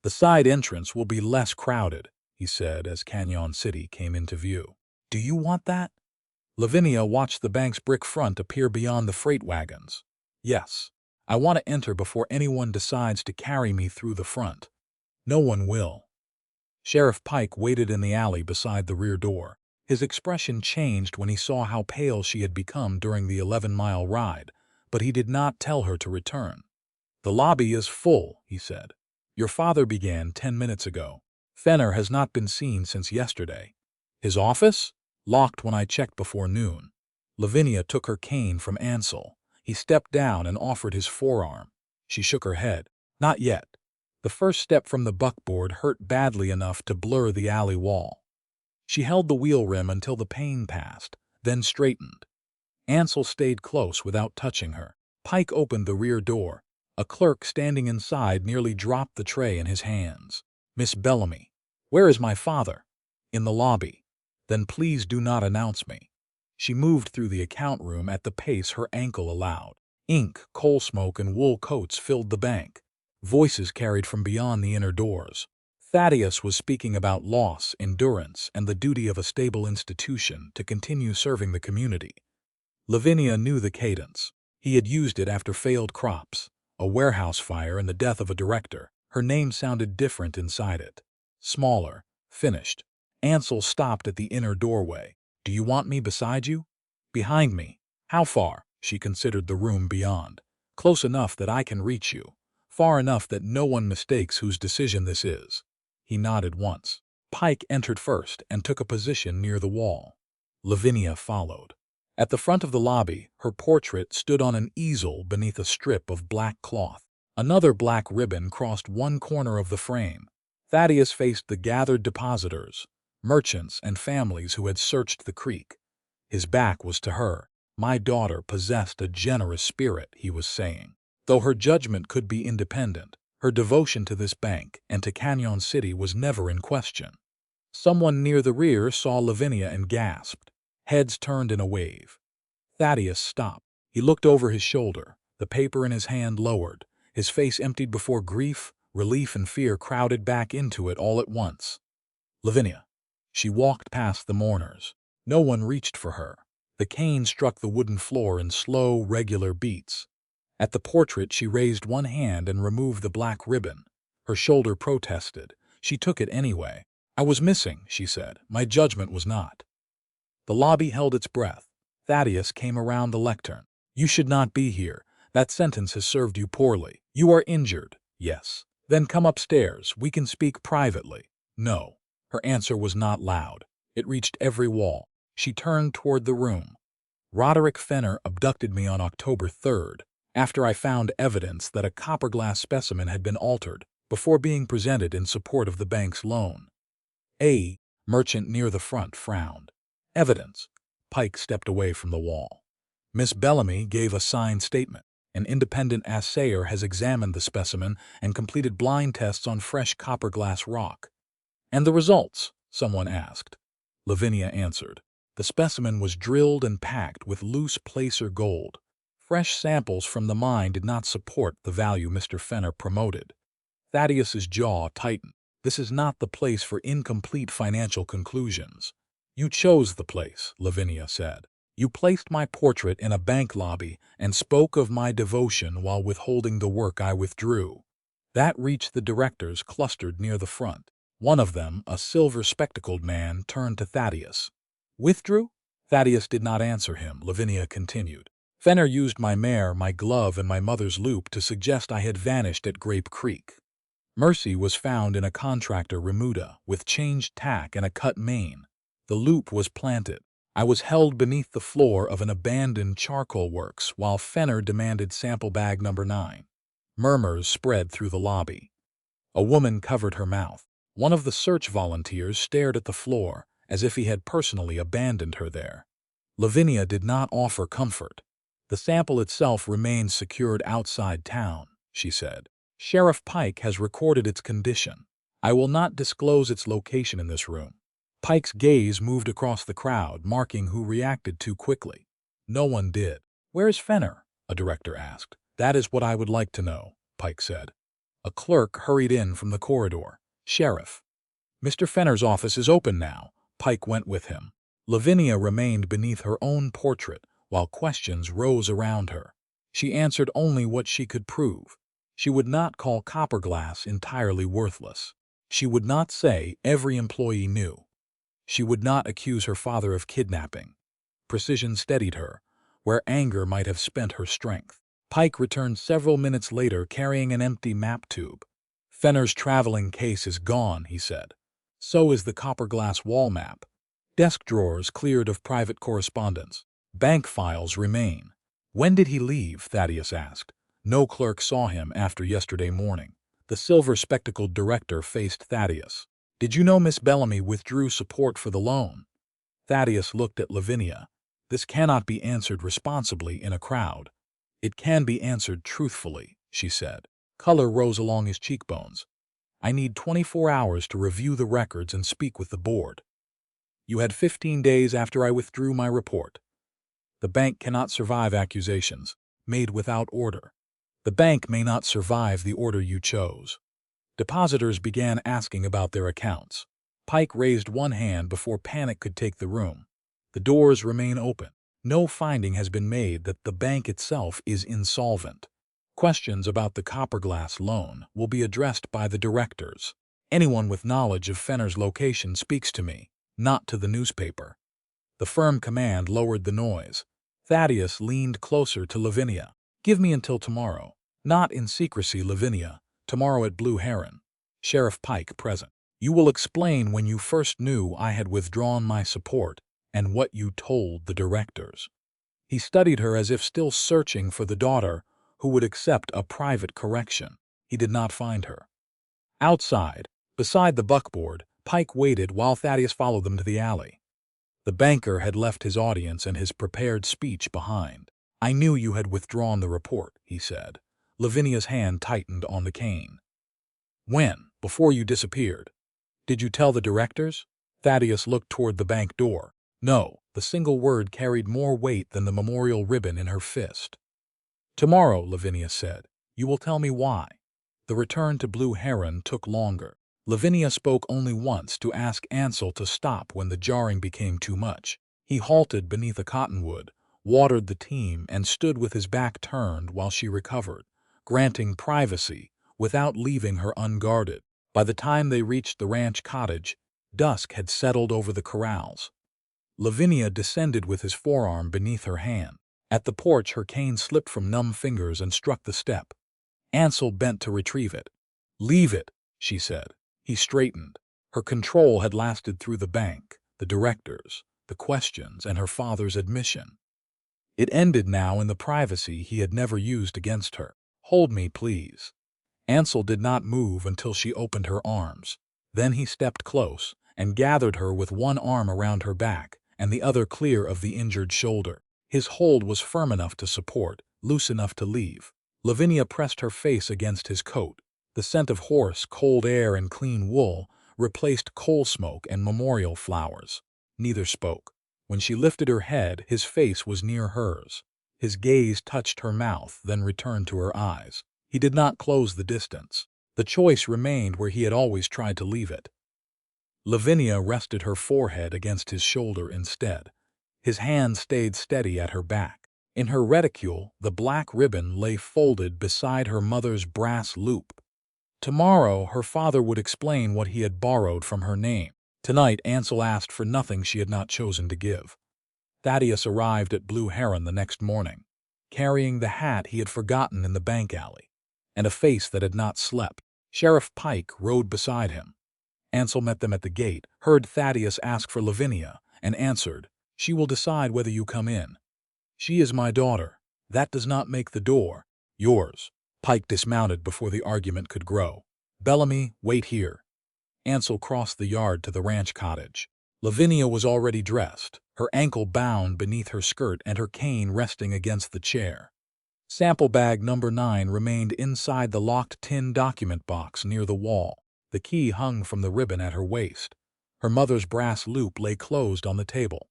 Speaker 1: "The side entrance will be less crowded," he said as Cañon City came into view. "Do you want that?" Lavinia watched the bank's brick front appear beyond the freight wagons. "Yes. I want to enter before anyone decides to carry me through the front." "No one will." Sheriff Pike waited in the alley beside the rear door. His expression changed when he saw how pale she had become during the 11-mile ride, but he did not tell her to return. "The lobby is full," he said. "Your father began 10 minutes ago. Fenner has not been seen since yesterday. His office? Locked when I checked before noon." Lavinia took her cane from Ansel. He stepped down and offered his forearm. She shook her head. "Not yet." The first step from the buckboard hurt badly enough to blur the alley wall. She held the wheel rim until the pain passed, then straightened. Ansel stayed close without touching her. Pike opened the rear door. A clerk standing inside nearly dropped the tray in his hands. "Miss Bellamy." "Where is my father?" "In the lobby." "Then please do not announce me." She moved through the account room at the pace her ankle allowed. Ink, coal smoke, and wool coats filled the bank. Voices carried from beyond the inner doors. Thaddeus was speaking about loss, endurance, and the duty of a stable institution to continue serving the community. Lavinia knew the cadence. He had used it after failed crops, a warehouse fire, and the death of a director. Her name sounded different inside it. Smaller, finished. Ansel stopped at the inner doorway. "Do you want me beside you?" "Behind me." "How far?" She considered the room beyond. "Close enough that I can reach you. Far enough that no one mistakes whose decision this is." He nodded once. Pike entered first and took a position near the wall. Lavinia followed. At the front of the lobby, her portrait stood on an easel beneath a strip of black cloth. Another black ribbon crossed one corner of the frame. Thaddeus faced the gathered depositors, merchants and families who had searched the creek. His back was to her. "My daughter possessed a generous spirit," he was saying. Though her judgment could be independent, her devotion to this bank and to Cañon City was never in question. Someone near the rear saw Lavinia and gasped. Heads turned in a wave. Thaddeus stopped. He looked over his shoulder, the paper in his hand lowered, his face emptied before grief, Relief and fear crowded back into it all at once. Lavinia. She walked past the mourners. No one reached for her. The cane struck the wooden floor in slow, regular beats. At the portrait, she raised one hand and removed the black ribbon. Her shoulder protested. She took it anyway. "I was missing," she said. "My judgment was not." The lobby held its breath. Thaddeus came around the lectern. "You should not be here. That sentence has served you poorly. You are injured." "Yes." "Then come upstairs. We can speak privately." "No." Her answer was not loud. It reached every wall. She turned toward the room. "Roderick Fenner abducted me on October 3rd, after I found evidence that a copper-glass specimen had been altered before being presented in support of the bank's loan." A merchant near the front frowned. "Evidence." Pike stepped away from the wall. "Miss Bellamy gave a signed statement. An independent assayer has examined the specimen and completed blind tests on fresh copper-glass rock." "And the results?" someone asked. Lavinia answered. "The specimen was drilled and packed with loose placer gold. Fresh samples from the mine did not support the value Mr. Fenner promoted." Thaddeus's jaw tightened. "This is not the place for incomplete financial conclusions." "You chose the place," Lavinia said. "You placed my portrait in a bank lobby and spoke of my devotion while withholding the work I withdrew." That reached the directors clustered near the front. One of them, a silver-spectacled man, turned to Thaddeus. "Withdrew?" Thaddeus did not answer him. Lavinia continued. "Fenner used my mare, my glove, and my mother's loupe to suggest I had vanished at Grape Creek. Mercy was found in a contractor remuda with changed tack and a cut mane. The loupe was planted. I was held beneath the floor of an abandoned charcoal works while Fenner demanded sample bag number 9. Murmurs spread through the lobby. A woman covered her mouth. One of the search volunteers stared at the floor, as if he had personally abandoned her there. Lavinia did not offer comfort. "The sample itself remains secured outside town," she said. "Sheriff Pike has recorded its condition. I will not disclose its location in this room." Pike's gaze moved across the crowd, marking who reacted too quickly. No one did. "Where is Fenner?" a director asked. "That is what I would like to know," Pike said. A clerk hurried in from the corridor. "Sheriff, Mr. Fenner's office is open now." Pike went with him. Lavinia remained beneath her own portrait while questions rose around her. She answered only what she could prove. She would not call copper glass entirely worthless. She would not say every employee knew. She would not accuse her father of kidnapping. Precision steadied her, where anger might have spent her strength. Pike returned several minutes later carrying an empty map tube. "Fenner's traveling case is gone," he said. "So is the copper glass wall map. Desk drawers cleared of private correspondence. Bank files remain." "When did he leave?" Thaddeus asked. "No clerk saw him after yesterday morning." The silver-spectacled director faced Thaddeus. "Did you know Miss Bellamy withdrew support for the loan?" Thaddeus looked at Lavinia. "This cannot be answered responsibly in a crowd." "It can be answered truthfully," she said. Color rose along his cheekbones. "I need 24 hours to review the records and speak with the board. You had 15 days after I withdrew my report. The bank cannot survive accusations made without order. The bank may not survive the order you chose." Depositors began asking about their accounts. Pike raised one hand before panic could take the room. "The doors remain open. No finding has been made that the bank itself is insolvent. Questions about the copper-glass loan will be addressed by the directors. Anyone with knowledge of Fenner's location speaks to me, not to the newspaper." The firm command lowered the noise. Thaddeus leaned closer to Lavinia. "Give me until tomorrow." "Not in secrecy, Lavinia. Tomorrow at Blue Heron. Sheriff Pike present. You will explain when you first knew I had withdrawn my support and what you told the directors." He studied her as if still searching for the daughter who would accept a private correction. He did not find her. Outside, beside the buckboard, Pike waited while Thaddeus followed them to the alley. The banker had left his audience and his prepared speech behind. "I knew you had withdrawn the report," he said. Lavinia's hand tightened on the cane. "When? Before you disappeared? Did you tell the directors?" Thaddeus looked toward the bank door. No, the single word carried more weight than the memorial ribbon in her fist. "Tomorrow," Lavinia said, "you will tell me why." The return to Blue Heron took longer. Lavinia spoke only once to ask Ansel to stop when the jarring became too much. He halted beneath a cottonwood, watered the team, and stood with his back turned while she recovered, granting privacy without leaving her unguarded. By the time they reached the ranch cottage, dusk had settled over the corrals. Lavinia descended with his forearm beneath her hand. At the porch, her cane slipped from numb fingers and struck the step. Ansel bent to retrieve it. "Leave it," she said. He straightened. Her control had lasted through the bank, the directors, the questions, and her father's admission. It ended now in the privacy he had never used against her. "Hold me, please." Ansel did not move until she opened her arms. Then he stepped close and gathered her with one arm around her back and the other clear of the injured shoulder. His hold was firm enough to support, loose enough to leave. Lavinia pressed her face against his coat. The scent of horse, cold air, and clean wool replaced coal smoke and memorial flowers. Neither spoke. When she lifted her head, his face was near hers. His gaze touched her mouth, then returned to her eyes. He did not close the distance. The choice remained where he had always tried to leave it. Lavinia rested her forehead against his shoulder instead. His hand stayed steady at her back. In her reticule, the black ribbon lay folded beside her mother's brass loupe. Tomorrow, her father would explain what he had borrowed from her name. Tonight, Ansel asked for nothing she had not chosen to give. Thaddeus arrived at Blue Heron the next morning, carrying the hat he had forgotten in the bank alley, and a face that had not slept. Sheriff Pike rode beside him. Ansel met them at the gate, heard Thaddeus ask for Lavinia, and answered, "She will decide whether you come in." "She is my daughter. That does not make the door yours." Pike dismounted before the argument could grow. "Bellamy, wait here." Ansel crossed the yard to the ranch cottage. Lavinia was already dressed, her ankle bound beneath her skirt and her cane resting against the chair. Sample bag number 9 remained inside the locked tin document box near the wall. The key hung from the ribbon at her waist. Her mother's brass loupe lay closed on the table.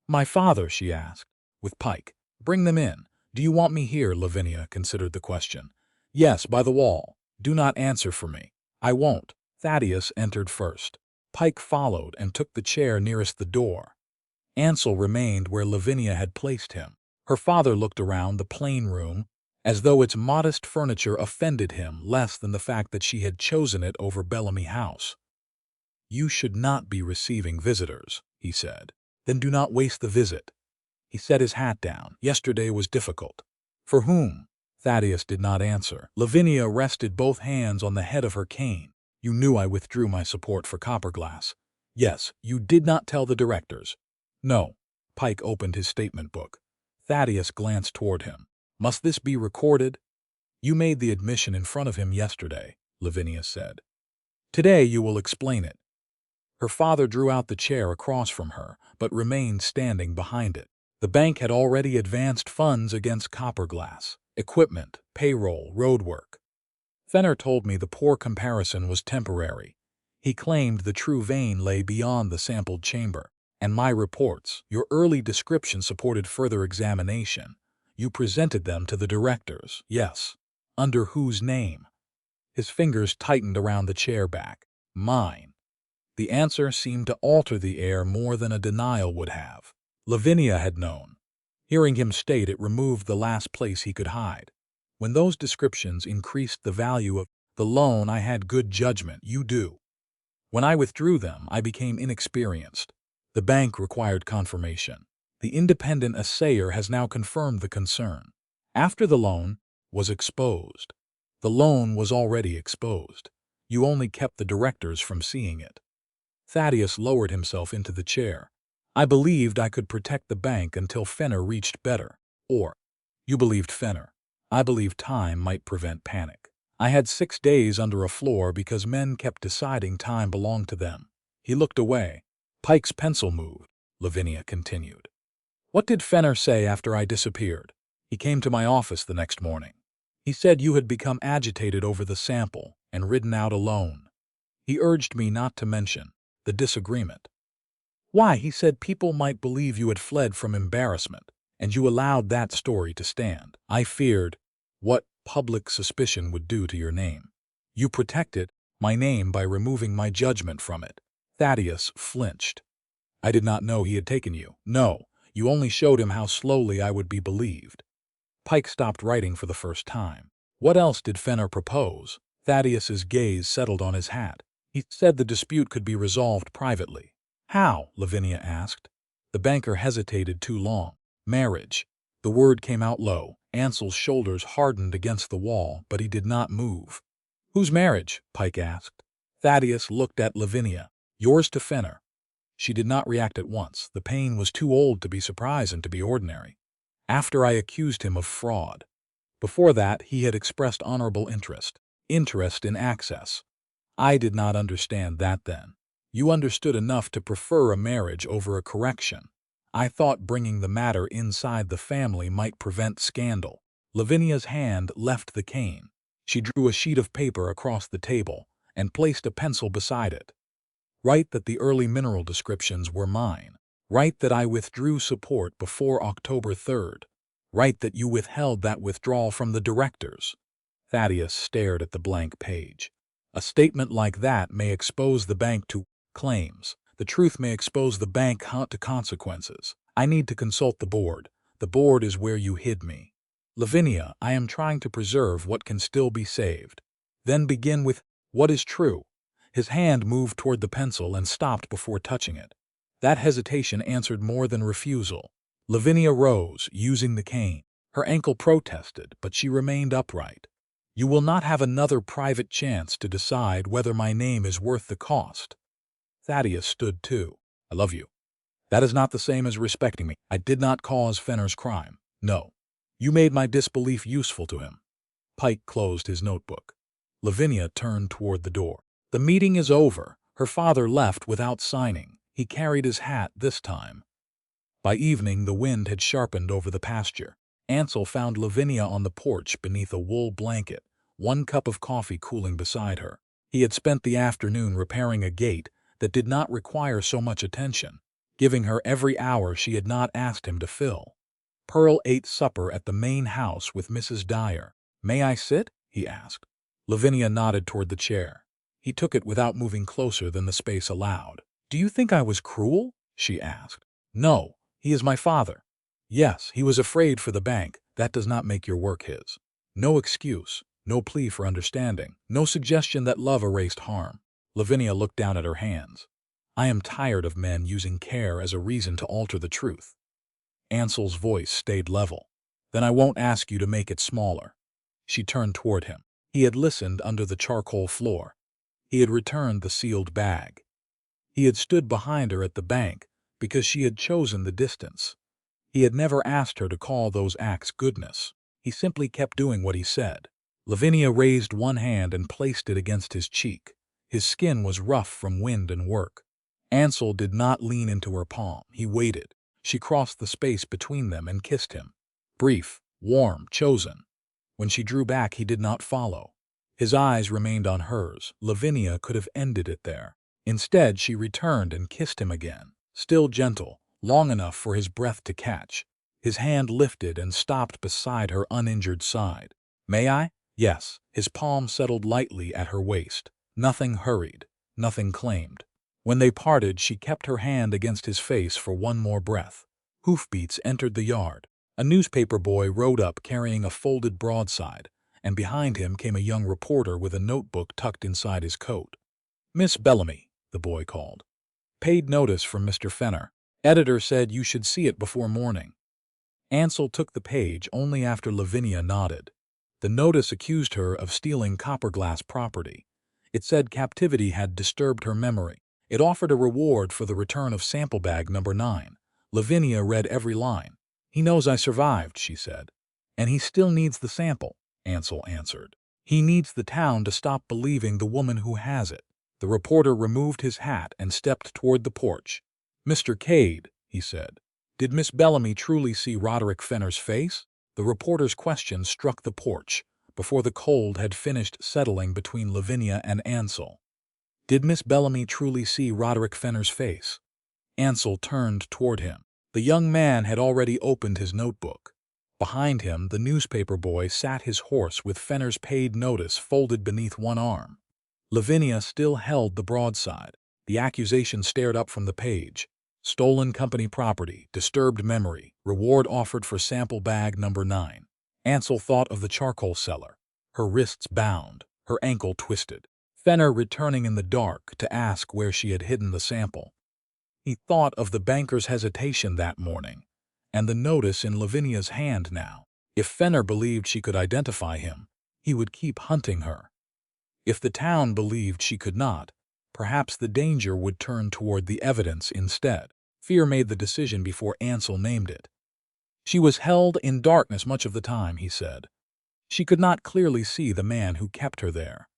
Speaker 1: "My father?" she asked, with Pike. "Bring them in." "Do you want me here?" Lavinia considered the question. "Yes, by the wall. Do not answer for me." "I won't." Thaddeus entered first. Pike followed and took the chair nearest the door. Ansel remained where Lavinia had placed him. Her father looked around the plain room as though its modest furniture offended him less than the fact that she had chosen it over Bellamy House. "You should not be receiving visitors," he said. "Then do not waste the visit." He set his hat down. "Yesterday was difficult." "For whom?" Thaddeus did not answer. Lavinia rested both hands on the head of her cane. "You knew I withdrew my support for Copperglass." "Yes." "You did not tell the directors." "No." Pike opened his statement book. Thaddeus glanced toward him. "Must this be recorded?" "You made the admission in front of him yesterday," Lavinia said. "Today you will explain it." Her father drew out the chair across from her, but remained standing behind it. The bank had already advanced funds against Copperglass, equipment, payroll, roadwork. Fenner told me the poor comparison was temporary. He claimed the true vein lay beyond the sampled chamber. "And my reports, your early description supported further examination. You presented them to the directors." "Yes." "Under whose name?" His fingers tightened around the chair back. "Mine." The answer seemed to alter the air more than a denial would have. Lavinia had known. Hearing him state it removed the last place he could hide. "When those descriptions increased the value of the loan, I had good judgment. You do. When I withdrew them, I became inexperienced. The bank required confirmation. The independent assayer has now confirmed the concern. After the loan was exposed. The loan was already exposed. You only kept the directors from seeing it." Thaddeus lowered himself into the chair. "I believed I could protect the bank until Fenner reached better. Or, you believed Fenner. I believed time might prevent panic. I had 6 days under a floor because men kept deciding time belonged to them." He looked away. "Pike's pencil moved," Lavinia continued. "What did Fenner say after I disappeared?" "He came to my office the next morning. He said you had become agitated over the sample and ridden out alone. He urged me not to mention the disagreement." "Why?" "He said people might believe you had fled from embarrassment, and you allowed that story to stand. I feared what public suspicion would do to your name." You protected my name by removing my judgment from it. Thaddeus flinched. I did not know he had taken you. No, you only showed him how slowly I would be believed. Pike stopped writing for the first time. What else did Fenner propose? Thaddeus's gaze settled on his hat. He said the dispute could be resolved privately. How? Lavinia asked. The banker hesitated too long. Marriage. The word came out low. Ansel's shoulders hardened against the wall, but he did not move. Whose marriage? Pike asked. Thaddeus looked at Lavinia. Yours to Fenner. She did not react at once. The pain was too old to be surprise and to be ordinary. After I accused him of fraud. Before that, he had expressed honorable interest in access. I did not understand that then. You understood enough to prefer a marriage over a correction. I thought bringing the matter inside the family might prevent scandal. Lavinia's hand left the cane. She drew a sheet of paper across the table and placed a pencil beside it. Write that the early mineral descriptions were mine. Write that I withdrew support before October 3rd. Write that you withheld that withdrawal from the directors. Thaddeus stared at the blank page. A statement like that may expose the bank to claims. The truth may expose the bank to consequences. I need to consult the board. The board is where you hid me. Lavinia, I am trying to preserve what can still be saved. Then begin with what is true. His hand moved toward the pencil and stopped before touching it. That hesitation answered more than refusal. Lavinia rose, using the cane. Her ankle protested, but she remained upright. You will not have another private chance to decide whether my name is worth the cost. Thaddeus stood too. I love you. That is not the same as respecting me. I did not cause Fenner's crime. No. You made my disbelief useful to him. Pike closed his notebook. Lavinia turned toward the door. The meeting is over. Her father left without signing. He carried his hat this time. By evening, the wind had sharpened over the pasture. Ansel found Lavinia on the porch beneath a wool blanket, one cup of coffee cooling beside her. He had spent the afternoon repairing a gate that did not require so much attention, giving her every hour she had not asked him to fill. Pearl ate supper at the main house with Mrs. Dyer. May I sit? He asked. Lavinia nodded toward the chair. He took it without moving closer than the space allowed. Do you think I was cruel? She asked. No, he is my father. Yes, he was afraid for the bank. That does not make your work his. No excuse, no plea for understanding, no suggestion that love erased harm. Lavinia looked down at her hands. I am tired of men using care as a reason to alter the truth. Ansel's voice stayed level. Then I won't ask you to make it smaller. She turned toward him. He had listened under the charcoal floor. He had returned the sealed bag. He had stood behind her at the bank because she had chosen the distance. He had never asked her to call those acts goodness. He simply kept doing what he said. Lavinia raised one hand and placed it against his cheek. His skin was rough from wind and work. Ansel did not lean into her palm. He waited. She crossed the space between them and kissed him. Brief, warm, chosen. When she drew back, he did not follow. His eyes remained on hers. Lavinia could have ended it there. Instead, she returned and kissed him again, still gentle, long enough for his breath to catch. His hand lifted and stopped beside her uninjured side. May I? Yes. His palm settled lightly at her waist. Nothing hurried, nothing claimed. When they parted, she kept her hand against his face for one more breath. Hoofbeats entered the yard. A newspaper boy rode up carrying a folded broadside, and behind him came a young reporter with a notebook tucked inside his coat. Miss Bellamy, the boy called. Paid notice from Mr. Fenner. Editor said you should see it before morning. Ansel took the page only after Lavinia nodded. The notice accused her of stealing copper-glass property. It said captivity had disturbed her memory. It offered a reward for the return of sample bag number 9. Lavinia read every line. He knows I survived, she said. And he still needs the sample, Ansel answered. He needs the town to stop believing the woman who has it. The reporter removed his hat and stepped toward the porch. Mr. Cade, he said, did Miss Bellamy truly see Roderick Fenner's face? The reporter's question struck the porch before the cold had finished settling between Lavinia and Ansel. Did Miss Bellamy truly see Roderick Fenner's face? Ansel turned toward him. The young man had already opened his notebook. Behind him, the newspaper boy sat his horse with Fenner's paid notice folded beneath one arm. Lavinia still held the broadside. The accusation stared up from the page. Stolen company property, disturbed memory, reward offered for sample bag number 9. Ansel thought of the charcoal seller. Her wrists bound, her ankle twisted. Fenner returning in the dark to ask where she had hidden the sample. He thought of the banker's hesitation that morning, and the notice in Lavinia's hand now. If Fenner believed she could identify him, he would keep hunting her. If the town believed she could not, perhaps the danger would turn toward the evidence instead. Fear made the decision before Ansel named it. She was held in darkness much of the time, he said. She could not clearly see the man who kept her there.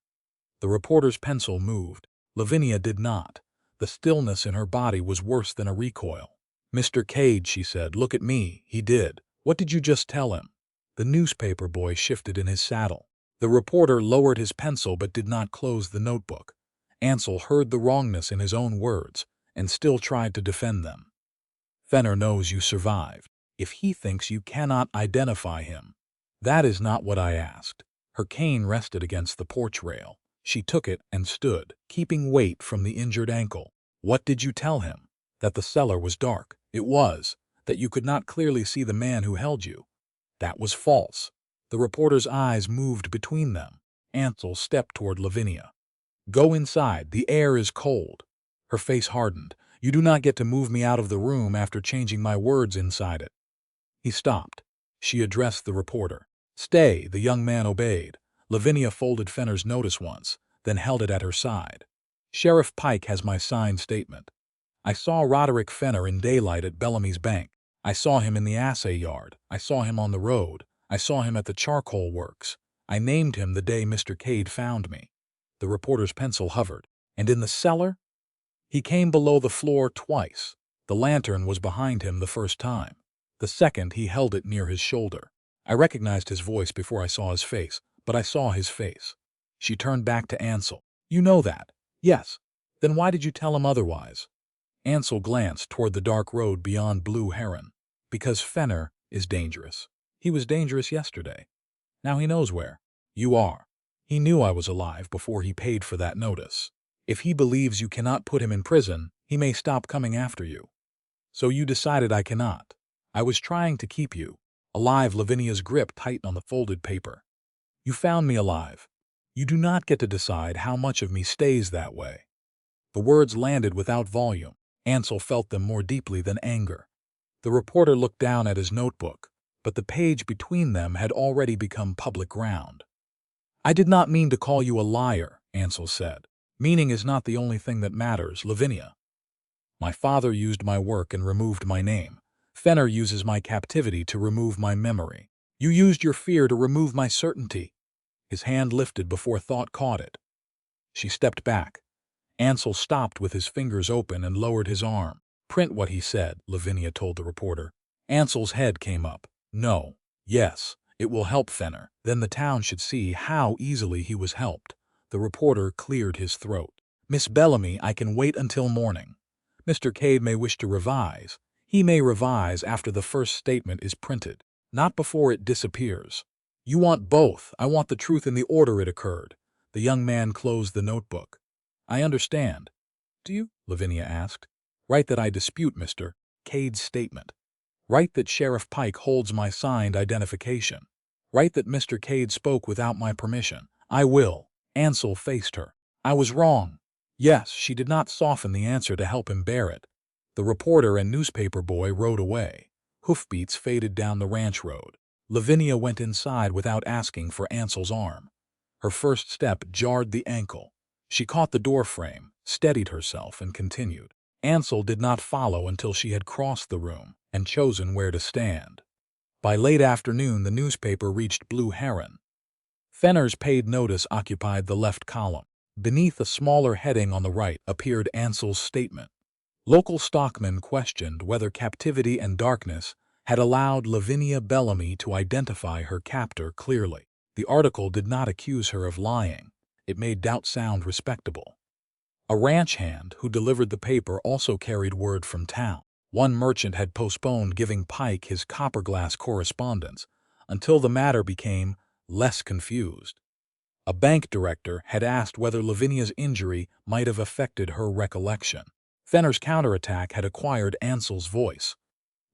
Speaker 1: The reporter's pencil moved. Lavinia did not. The stillness in her body was worse than a recoil. "Mr. Cade," she said, "look at me." He did. "What did you just tell him?" The newspaper boy shifted in his saddle. The reporter lowered his pencil but did not close the notebook. Ansel heard the wrongness in his own words and still tried to defend them. "Fenner knows you survived. If he thinks you cannot identify him." "That is not what I asked." Her cane rested against the porch rail. She took it and stood, keeping weight from the injured ankle. "What did you tell him?" "That the cellar was dark." "It was. That you could not clearly see the man who held you." "That was false." The reporter's eyes moved between them. Ansel stepped toward Lavinia. "Go inside. The air is cold." Her face hardened. "You do not get to move me out of the room after changing my words inside it." He stopped. She addressed the reporter. "Stay." The young man obeyed. Lavinia folded Fenner's notice once, then held it at her side. "Sheriff Pike has my signed statement. I saw Roderick Fenner in daylight at Bellamy's bank. I saw him in the assay yard. I saw him on the road. I saw him at the charcoal works. I named him the day Mr. Cade found me." The reporter's pencil hovered. "And in the cellar?" "He came below the floor twice. The lantern was behind him the first time. The second he held it near his shoulder. I recognized his voice before I saw his face, but I saw his face." She turned back to Ansel. "You know that?" "Yes." "Then why did you tell him otherwise?" Ansel glanced toward the dark road beyond Blue Heron. "Because Fenner is dangerous. He was dangerous yesterday. Now he knows where you are. He knew I was alive before he paid for that notice. If he believes you cannot put him in prison, he may stop coming after you. So you decided I cannot. I was trying to keep you alive." Lavinia's grip tightened on the folded paper. "You found me alive. You do not get to decide how much of me stays that way." The words landed without volume. Ansel felt them more deeply than anger. The reporter looked down at his notebook, but the page between them had already become public ground. "I did not mean to call you a liar," Ansel said. "Meaning is not the only thing that matters, Lavinia. My father used my work and removed my name. Fenner uses my captivity to remove my memory. You used your fear to remove my certainty." His hand lifted before thought caught it. She stepped back. Ansel stopped with his fingers open and lowered his arm. "Print what he said," Lavinia told the reporter. Ansel's head came up. "No. Yes. It will help Fenner. Then the town should see how easily he was helped." The reporter cleared his throat. "Miss Bellamy, I can wait until morning. Mr. Cade may wish to revise. He may revise after the first statement is printed, not before it disappears. You want both. I want the truth in the order it occurred." The young man closed the notebook. "I understand." "Do you?" Lavinia asked. "Write that I dispute Mr. Cade's statement. Write that Sheriff Pike holds my signed identification. Write that Mr. Cade spoke without my permission." "I will." Ansel faced her. "I was wrong." Yes, she did not soften the answer to help him bear it. The reporter and newspaper boy rode away. Hoofbeats faded down the ranch road. Lavinia went inside without asking for Ansel's arm. Her first step jarred the ankle. She caught the door frame, steadied herself, and continued. Ansel did not follow until she had crossed the room and chosen where to stand. By late afternoon, the newspaper reached Blue Heron. Fenner's paid notice occupied the left column. Beneath a smaller heading on the right appeared Ansel's statement. Local stockmen questioned whether captivity and darkness had allowed Lavinia Bellamy to identify her captor clearly. The article did not accuse her of lying. It made doubt sound respectable. A ranch hand who delivered the paper also carried word from town. One merchant had postponed giving Pike his copper-glass correspondence until the matter became less confused. A bank director had asked whether Lavinia's injury might have affected her recollection. Fenner's counterattack had acquired Ansel's voice.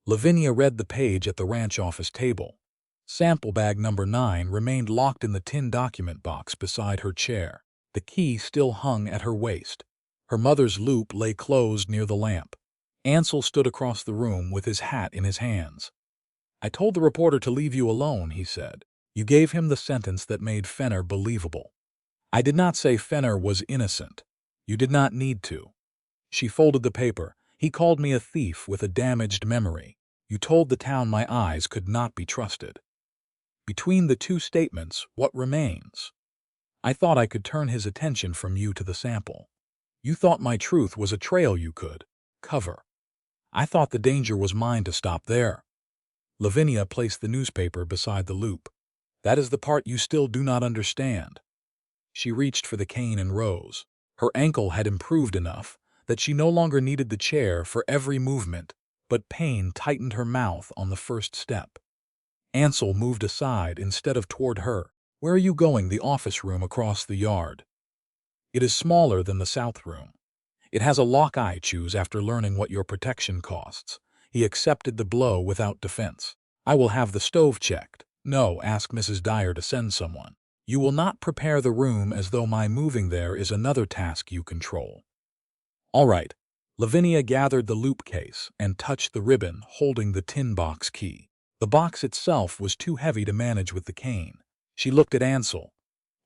Speaker 1: Lavinia read the page at the ranch office table. Sample bag number 9 remained locked in the tin document box beside her chair. The key still hung at her waist. Her mother's loupe lay closed near the lamp. Ansel stood across the room with his hat in his hands. "I told the reporter to leave you alone," he said. "You gave him the sentence that made Fenner believable." "I did not say Fenner was innocent. You did not need to." She folded the paper. "He called me a thief with a damaged memory. You told the town my eyes could not be trusted." Between the two statements, what remains? "I thought I could turn his attention from you to the sample. You thought my truth was a trail you could cover. I thought the danger was mine to stop there." Lavinia placed the newspaper beside the loupe. "That is the part you still do not understand." She reached for the cane and rose. Her ankle had improved enough that she no longer needed the chair for every movement, but pain tightened her mouth on the first step. Ansel moved aside instead of toward her. "Where are you going?" "The office room across the yard. It is smaller than the south room. It has a lock I choose after learning what your protection costs." He accepted the blow without defense. "I will have the stove checked." "No, ask Mrs. Dyer to send someone. You will not prepare the room as though my moving there is another task you control." "All right." Lavinia gathered the loupe case and touched the ribbon holding the tin box key. The box itself was too heavy to manage with the cane. She looked at Ansel.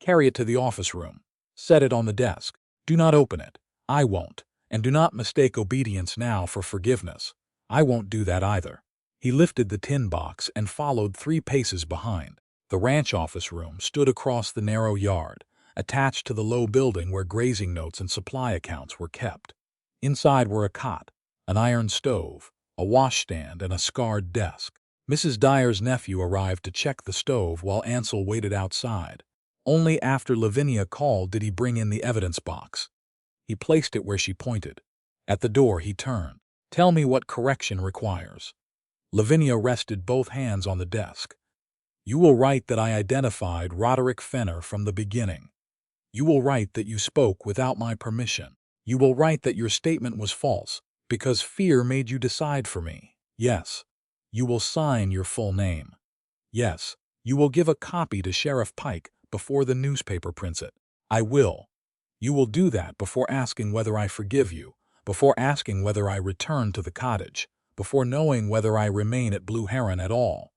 Speaker 1: "Carry it to the office room. Set it on the desk. Do not open it. I won't. And do not mistake obedience now for forgiveness. I won't do that either." He lifted the tin box and followed 3 paces behind. The ranch office room stood across the narrow yard, attached to the low building where grazing notes and supply accounts were kept. Inside were a cot, an iron stove, a washstand, and a scarred desk. Mrs. Dyer's nephew arrived to check the stove while Ansel waited outside. Only after Lavinia called did he bring in the evidence box. He placed it where she pointed. At the door he turned. "Tell me what correction requires." Lavinia rested both hands on the desk. "You will write that I identified Roderick Fenner from the beginning. You will write that you spoke without my permission. You will write that your statement was false because fear made you decide for me. Yes. You will sign your full name. Yes. You will give a copy to Sheriff Pike before the newspaper prints it. I will. You will do that before asking whether I forgive you, before asking whether I return to the cottage, before knowing whether I remain at Blue Heron at all."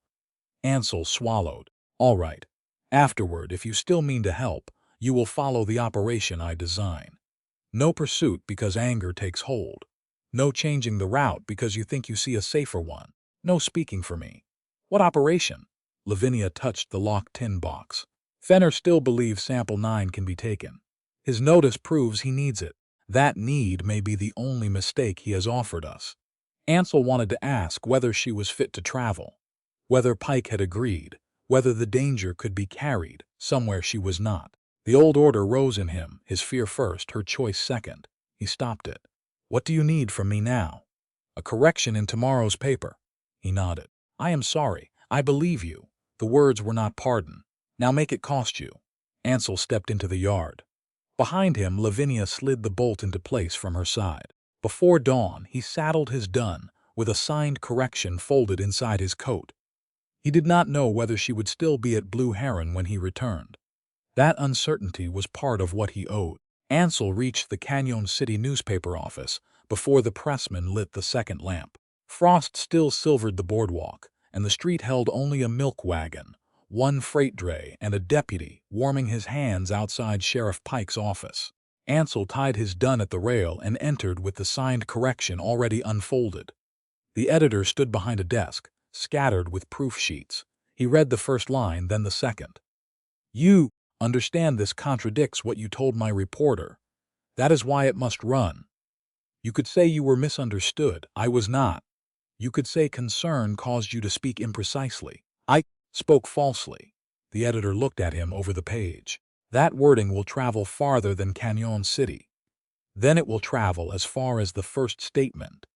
Speaker 1: Ansel swallowed. "All right. Afterward, if you still mean to help, you will follow the operation I design. No pursuit because anger takes hold. No changing the route because you think you see a safer one. No speaking for me." "What operation?" Lavinia touched the locked tin box. "Fenner still believes sample 9 can be taken. His notice proves he needs it. That need may be the only mistake he has offered us." Ansel wanted to ask whether she was fit to travel, whether Pike had agreed, whether the danger could be carried somewhere she was not. The old order rose in him, his fear first, her choice second. He stopped it. "What do you need from me now?" "A correction in tomorrow's paper." He nodded. "I am sorry. I believe you." The words were not pardon. "Now make it cost you." Ansel stepped into the yard. Behind him, Lavinia slid the bolt into place from her side. Before dawn, he saddled his dun, with a signed correction folded inside his coat. He did not know whether she would still be at Blue Heron when he returned. That uncertainty was part of what he owed. Ansel reached the Cañon City newspaper office before the pressman lit the second lamp. Frost still silvered the boardwalk, and the street held only a milk wagon, 1 freight dray, and a deputy warming his hands outside Sheriff Pike's office. Ansel tied his dun at the rail and entered with the signed correction already unfolded. The editor stood behind a desk, scattered with proof sheets. He read the first line, then the second. "You understand this contradicts what you told my reporter. That is why it must run. You could say you were misunderstood. I was not. You could say concern caused you to speak imprecisely. I spoke falsely." The editor looked at him over the page. "That wording will travel farther than Cañon City. Then it will travel as far as the first statement."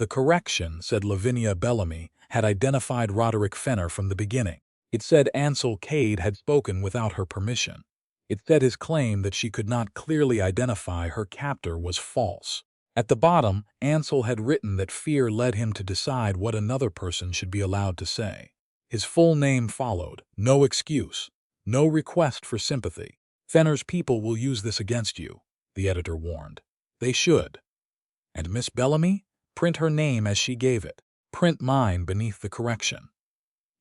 Speaker 1: The correction, said Lavinia Bellamy, had identified Roderick Fenner from the beginning. It said Ansel Cade had spoken without her permission. It said his claim that she could not clearly identify her captor was false. At the bottom, Ansel had written that fear led him to decide what another person should be allowed to say. His full name followed. No excuse. No request for sympathy. Fenner's people will use this against you, the editor warned. They should. And Miss Bellamy? Print her name as she gave it. Print mine beneath the correction.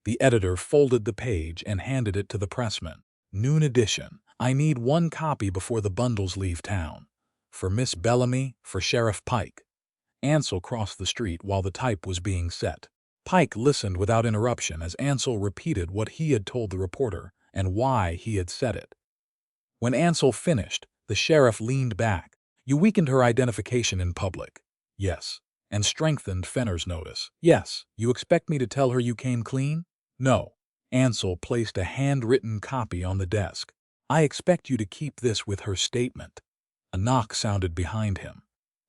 Speaker 1: The editor folded the page and handed it to the pressman. Noon edition. I need one copy before the bundles leave town. For Miss Bellamy, for Sheriff Pike. Ansel crossed the street while the type was being set. Pike listened without interruption as Ansel repeated what he had told the reporter and why he had said it. When Ansel finished, the sheriff leaned back. You weakened her identification in public. Yes. And strengthened Fenner's notice. Yes. You expect me to tell her you came clean? No. Ansel placed a handwritten copy on the desk. I expect you to keep this with her statement. A knock sounded behind him.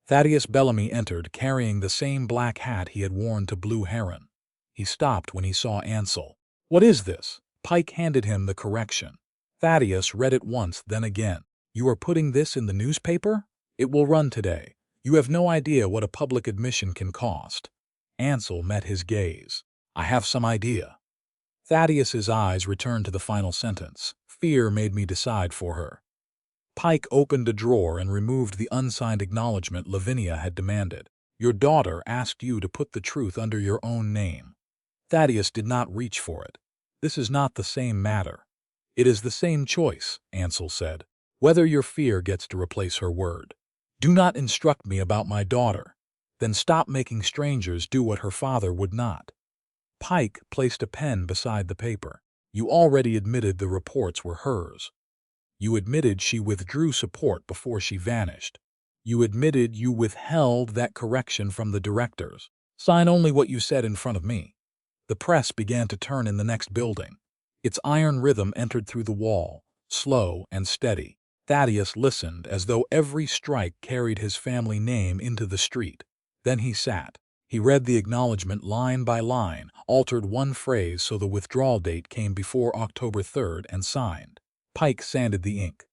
Speaker 1: Thaddeus Bellamy entered, carrying the same black hat he had worn to Blue Heron. He stopped when he saw Ansel. What is this? Pike handed him the correction. Thaddeus read it once, then again. You are putting this in the newspaper? It will run today. You have no idea what a public admission can cost. Ansel met his gaze. I have some idea. Thaddeus's eyes returned to the final sentence. Fear made me decide for her. Pike opened a drawer and removed the unsigned acknowledgment Lavinia had demanded. Your daughter asked you to put the truth under your own name. Thaddeus did not reach for it. This is not the same matter. It is the same choice, Ansel said. Whether your fear gets to replace her word. Do not instruct me about my daughter. Then stop making strangers do what her father would not. Pike placed a pen beside the paper. You already admitted the reports were hers. You admitted she withdrew support before she vanished. You admitted you withheld that correction from the directors. Sign only what you said in front of me. The press began to turn in the next building. Its iron rhythm entered through the wall, slow and steady. Thaddeus listened as though every strike carried his family name into the street. Then he sat. He read the acknowledgment line by line, altered one phrase so the withdrawal date came before October 3rd, and signed. Pike sanded the ink.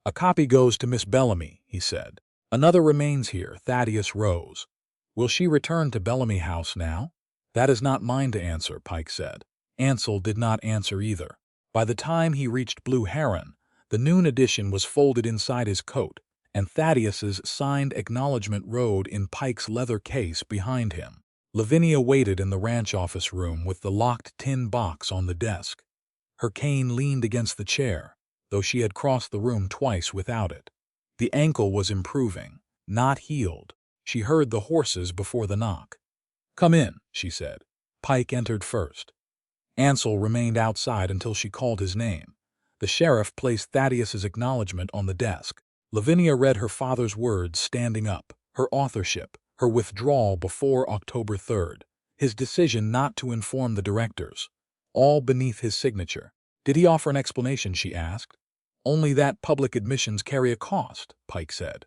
Speaker 1: A copy goes to Miss Bellamy, he said. Another remains here. Thaddeus rose. Will she return to Bellamy House now? That is not mine to answer, Pike said. Ansel did not answer either. By the time he reached Blue Heron, the noon edition was folded inside his coat, and Thaddeus's signed acknowledgment rode in Pike's leather case behind him. Lavinia waited in the ranch office room with the locked tin box on the desk. Her cane leaned against the chair, though she had crossed the room twice without it. The ankle was improving, not healed. She heard the horses before the knock. Come in, she said. Pike entered first. Ansel remained outside until she called his name. The sheriff placed Thaddeus's acknowledgment on the desk. Lavinia read her father's words standing up, her authorship, her withdrawal before October 3rd, his decision not to inform the directors, all beneath his signature. Did he offer an explanation, she asked. Only that public admissions carry a cost, Pike said.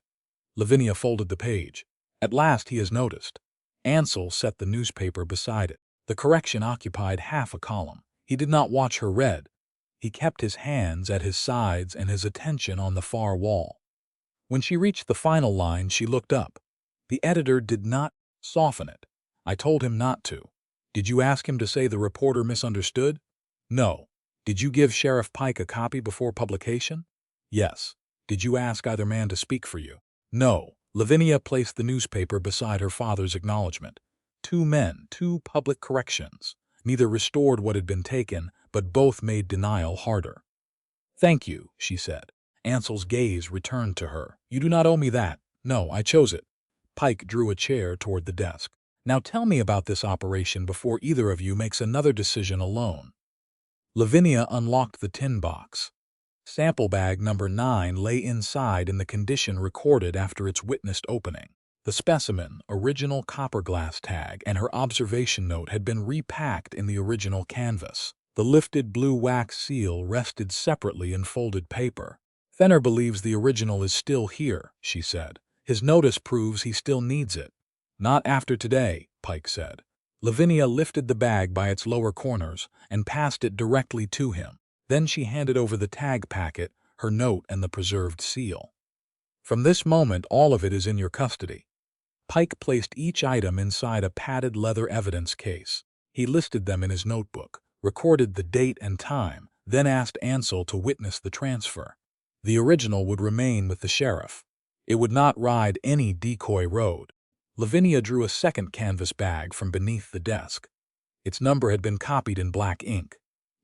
Speaker 1: Lavinia folded the page. At last he has noticed. Ansel set the newspaper beside it. The correction occupied half a column. He did not watch her read. He kept his hands at his sides and his attention on the far wall. When she reached the final line, she looked up. The editor did not soften it. I told him not to. Did you ask him to say the reporter misunderstood? No. Did you give Sheriff Pike a copy before publication? Yes. Did you ask either man to speak for you? No. Lavinia placed the newspaper beside her father's acknowledgment. 2 men, 2 public corrections. Neither restored what had been taken, but both made denial harder. Thank you, she said. Ansel's gaze returned to her. You do not owe me that. No, I chose it. Pike drew a chair toward the desk. Now tell me about this operation before either of you makes another decision alone. Lavinia unlocked the tin box. Sample bag number 9 lay inside in the condition recorded after its witnessed opening. The specimen, original copper glass tag, and her observation note had been repacked in the original canvas. The lifted blue wax seal rested separately in folded paper. Fenner believes the original is still here, she said. His notice proves he still needs it. Not after today, Pike said. Lavinia lifted the bag by its lower corners and passed it directly to him. Then she handed over the tag packet, her note and the preserved seal. From this moment, all of it is in your custody. Pike placed each item inside a padded leather evidence case. He listed them in his notebook, recorded the date and time, then asked Ansel to witness the transfer. The original would remain with the sheriff. It would not ride any decoy road. Lavinia drew a second canvas bag from beneath the desk. Its number had been copied in black ink.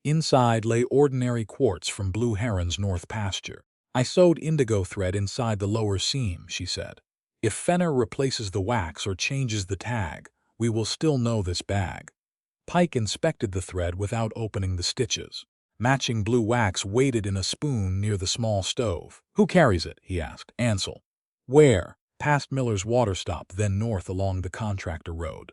Speaker 1: Inside lay ordinary quartz from Blue Heron's north pasture. I sewed indigo thread inside the lower seam, she said. If Fenner replaces the wax or changes the tag, we will still know this bag. Pike inspected the thread without opening the stitches. Matching blue wax waited in a spoon near the small stove. Who carries it? He asked. Ansel. Where? Past Miller's water stop, then north along the contractor road.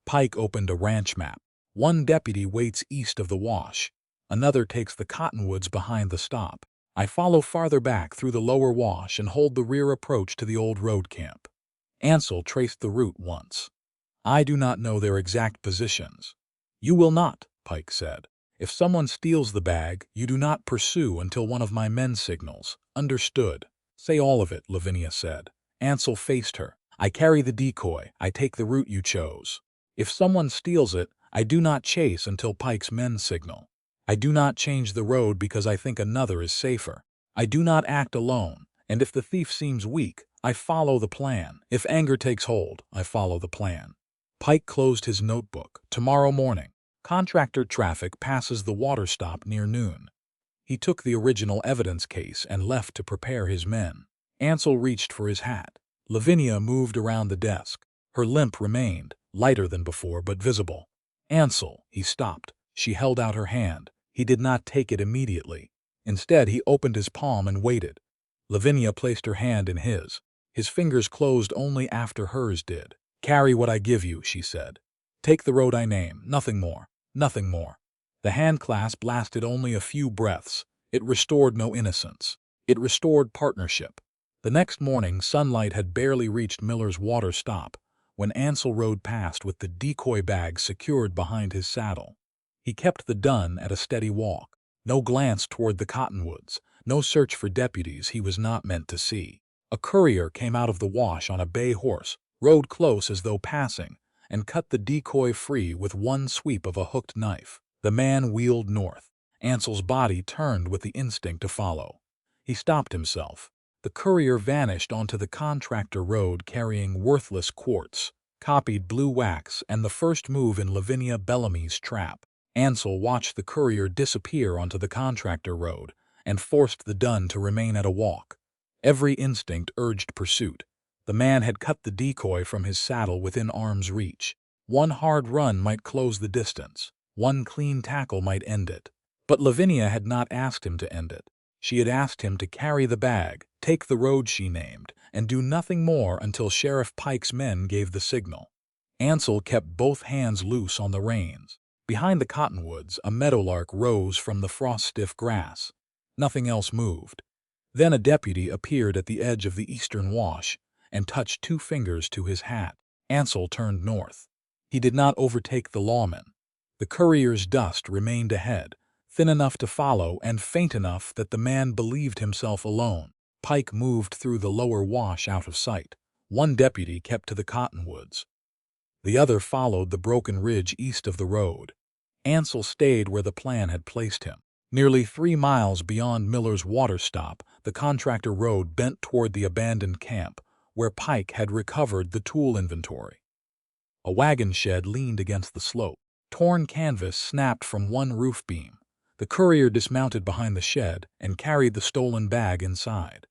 Speaker 1: Pike opened a ranch map. One deputy waits east of the wash. Another takes the cottonwoods behind the stop. I follow farther back through the lower wash and hold the rear approach to the old road camp. Ansel traced the route once. I do not know their exact positions. You will not, Pike said. If someone steals the bag, you do not pursue until one of my men signals. Understood. Say all of it, Lavinia said. Ansel faced her. I carry the decoy. I take the route you chose. If someone steals it, I do not chase until Pike's men signal. I do not change the road because I think another is safer. I do not act alone, and if the thief seems weak, I follow the plan. If anger takes hold, I follow the plan. Pike closed his notebook. Tomorrow morning, contractor traffic passes the water stop near noon. He took the original evidence case and left to prepare his men. Ansel reached for his hat. Lavinia moved around the desk. Her limp remained, lighter than before but visible. Ansel, he stopped. She held out her hand. He did not take it immediately. Instead, he opened his palm and waited. Lavinia placed her hand in his. His fingers closed only after hers did. Carry what I give you, she said. Take the road I name, nothing more, nothing more. The hand clasp lasted only a few breaths. It restored no innocence. It restored partnership. The next morning, sunlight had barely reached Miller's water stop when Ansel rode past with the decoy bag secured behind his saddle. He kept the dun at a steady walk. No glance toward the cottonwoods, no search for deputies he was not meant to see. A courier came out of the wash on a bay horse, rode close as though passing, and cut the decoy free with one sweep of a hooked knife. The man wheeled north. Ansel's body turned with the instinct to follow. He stopped himself. The courier vanished onto the contractor road carrying worthless quartz, copied blue wax, and the first move in Lavinia Bellamy's trap. Ansel watched the courier disappear onto the contractor road and forced the dun to remain at a walk. Every instinct urged pursuit. The man had cut the decoy from his saddle within arm's reach. One hard run might close the distance. One clean tackle might end it. But Lavinia had not asked him to end it. She had asked him to carry the bag, take the road she named, and do nothing more until Sheriff Pike's men gave the signal. Ansel kept both hands loose on the reins. Behind the cottonwoods, a meadowlark rose from the frost-stiff grass. Nothing else moved. Then a deputy appeared at the edge of the eastern wash and touched 2 fingers to his hat. Ansel turned north. He did not overtake the lawman. The courier's dust remained ahead, thin enough to follow and faint enough that the man believed himself alone. Pike moved through the lower wash out of sight. One deputy kept to the cottonwoods. The other followed the broken ridge east of the road. Ansel stayed where the plan had placed him. Nearly 3 miles beyond Miller's water stop, the contractor road bent toward the abandoned camp, where Pike had recovered the tool inventory. A wagon shed leaned against the slope. Torn canvas snapped from one roof beam. The courier dismounted behind the shed and carried the stolen bag inside.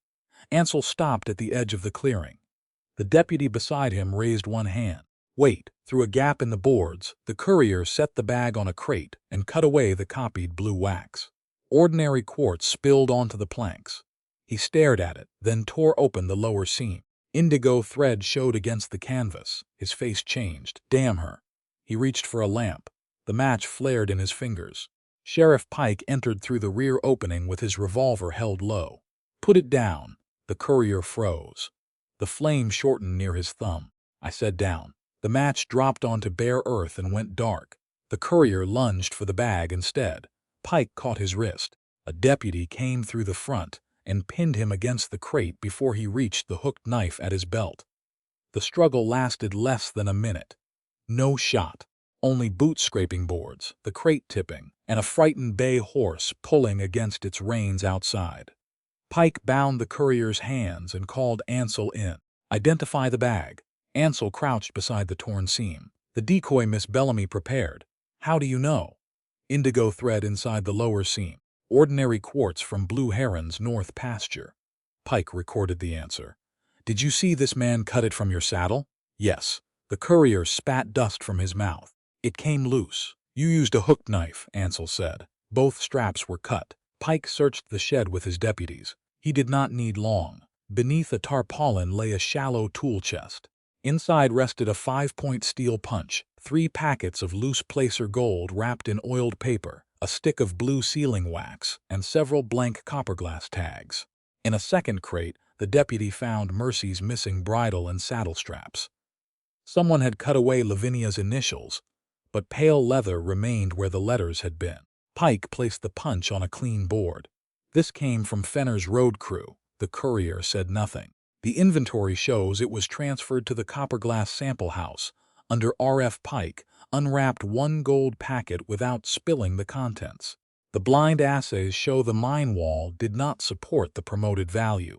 Speaker 1: Ansel stopped at the edge of the clearing. The deputy beside him raised one hand. Wait. Through a gap in the boards, the courier set the bag on a crate and cut away the copied blue wax. Ordinary quartz spilled onto the planks. He stared at it, then tore open the lower seam. Indigo thread showed against the canvas. His face changed. Damn her. He reached for a lamp. The match flared in his fingers. Sheriff Pike entered through the rear opening with his revolver held low. Put it down. The courier froze. The flame shortened near his thumb. I said down. The match dropped onto bare earth and went dark. The courier lunged for the bag instead. Pike caught his wrist. A deputy came through the front and pinned him against the crate before he reached the hooked knife at his belt. The struggle lasted less than a minute. No shot. Only boot-scraping boards, the crate tipping, and a frightened bay horse pulling against its reins outside. Pike bound the courier's hands and called Ansel in. "Identify the bag." Ansel crouched beside the torn seam. "The decoy Miss Bellamy prepared." "How do you know?" "Indigo thread inside the lower seam. Ordinary quartz from Blue Heron's north pasture." Pike recorded the answer. "Did you see this man cut it from your saddle?" "Yes." The courier spat dust from his mouth. "It came loose." "You used a hooked knife," Ansel said. "Both straps were cut." Pike searched the shed with his deputies. He did not need long. Beneath a tarpaulin lay a shallow tool chest. Inside rested a 5-point steel punch, 3 packets of loose placer gold wrapped in oiled paper, a stick of blue sealing wax, and several blank copperglass tags. In a second crate, the deputy found Mercy's missing bridle and saddle straps. Someone had cut away Lavinia's initials, but pale leather remained where the letters had been. Pike placed the punch on a clean board. "This came from Fenner's road crew." The courier said nothing. "The inventory shows it was transferred to the Copperglass sample house. Under R.F. Pike, unwrapped 1 gold packet without spilling the contents. The blind assays show the mine wall did not support the promoted value.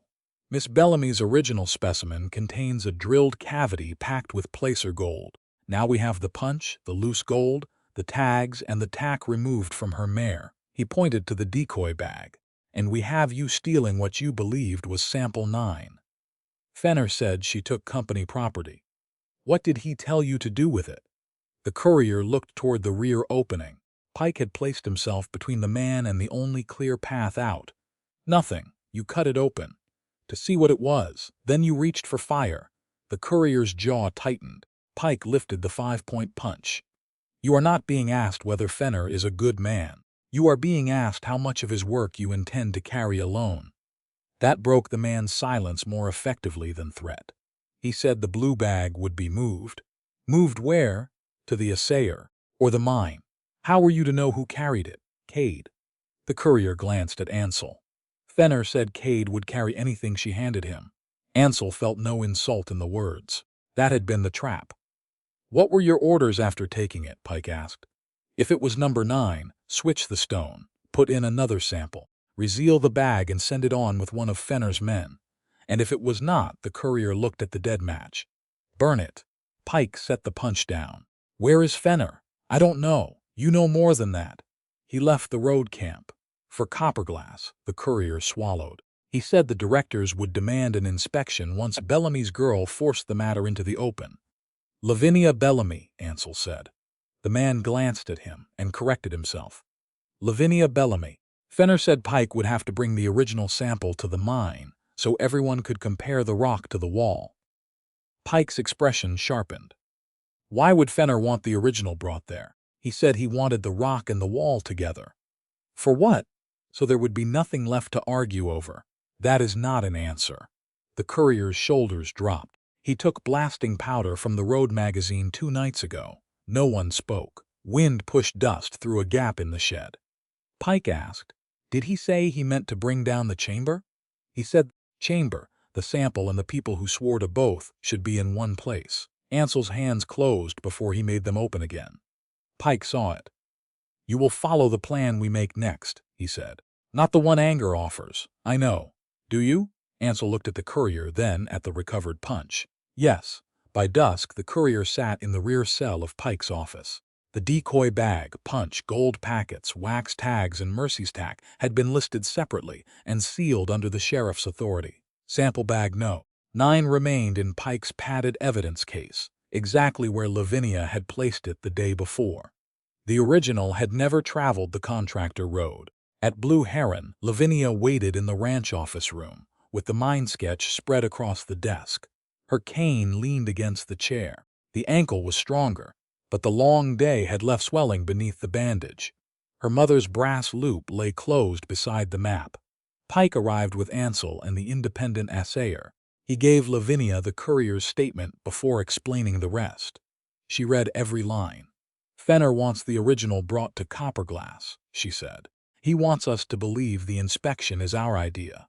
Speaker 1: Miss Bellamy's original specimen contains a drilled cavity packed with placer gold. Now we have the punch, the loose gold, the tags, and the tack removed from her mare." He pointed to the decoy bag. "And we have you stealing what you believed was sample 9. Fenner said she took company property. What did he tell you to do with it?" The courier looked toward the rear opening. Pike had placed himself between the man and the only clear path out. "Nothing. You cut it open. To see what it was. Then you reached for fire." The courier's jaw tightened. Pike lifted the 5-point punch. "You are not being asked whether Fenner is a good man. You are being asked how much of his work you intend to carry alone." That broke the man's silence more effectively than threat. He said the blue bag would be moved. "Moved where?" "To the assayer. Or the mine." "How were you to know who carried it?" "Cade." The courier glanced at Ansel. "Fenner said Cade would carry anything she handed him." Ansel felt no insult in the words. That had been the trap. "What were your orders after taking it?" Pike asked. "If it was number 9, switch the stone, put in another sample, reseal the bag and send it on with one of Fenner's men. And if it was not," the courier looked at the dead match, "burn it." Pike set the punch down. "Where is Fenner?" "I don't know. You know more than that." "He left the road camp." "For Copperglass," the courier swallowed. "He said the directors would demand an inspection once Bellamy's girl forced the matter into the open." "Lavinia Bellamy," Ansel said. The man glanced at him and corrected himself. "Lavinia Bellamy." Fenner said Pike would have to bring the original sample to the mine so everyone could compare the rock to the wall. Pike's expression sharpened. "Why would Fenner want the original brought there?" "He said he wanted the rock and the wall together." "For what?" "So there would be nothing left to argue over." "That is not an answer." The courier's shoulders dropped. "He took blasting powder from the road magazine 2 nights ago." No one spoke. Wind pushed dust through a gap in the shed. Pike asked, "Did he say he meant to bring down the chamber?" "He said chamber, the sample, and the people who swore to both should be in one place." Ansel's hands closed before he made them open again. Pike saw it. "You will follow the plan we make next," he said. "Not the one anger offers. I know." "Do you?" Ansel looked at the courier, then at the recovered punch. "Yes." By dusk, the courier sat in the rear cell of Pike's office. The decoy bag, punch, gold packets, wax tags, and Mercy's tack had been listed separately and sealed under the sheriff's authority. Sample bag No. 9 remained in Pike's padded evidence case, exactly where Lavinia had placed it the day before. The original had never traveled the contractor road. At Blue Heron, Lavinia waited in the ranch office room, with the mine sketch spread across the desk. Her cane leaned against the chair. The ankle was stronger, but the long day had left swelling beneath the bandage. Her mother's brass loupe lay closed beside the map. Pike arrived with Ansel and the independent assayer. He gave Lavinia the courier's statement before explaining the rest. She read every line. "Fenner wants the original brought to Copperglass," she said. "He wants us to believe the inspection is our idea."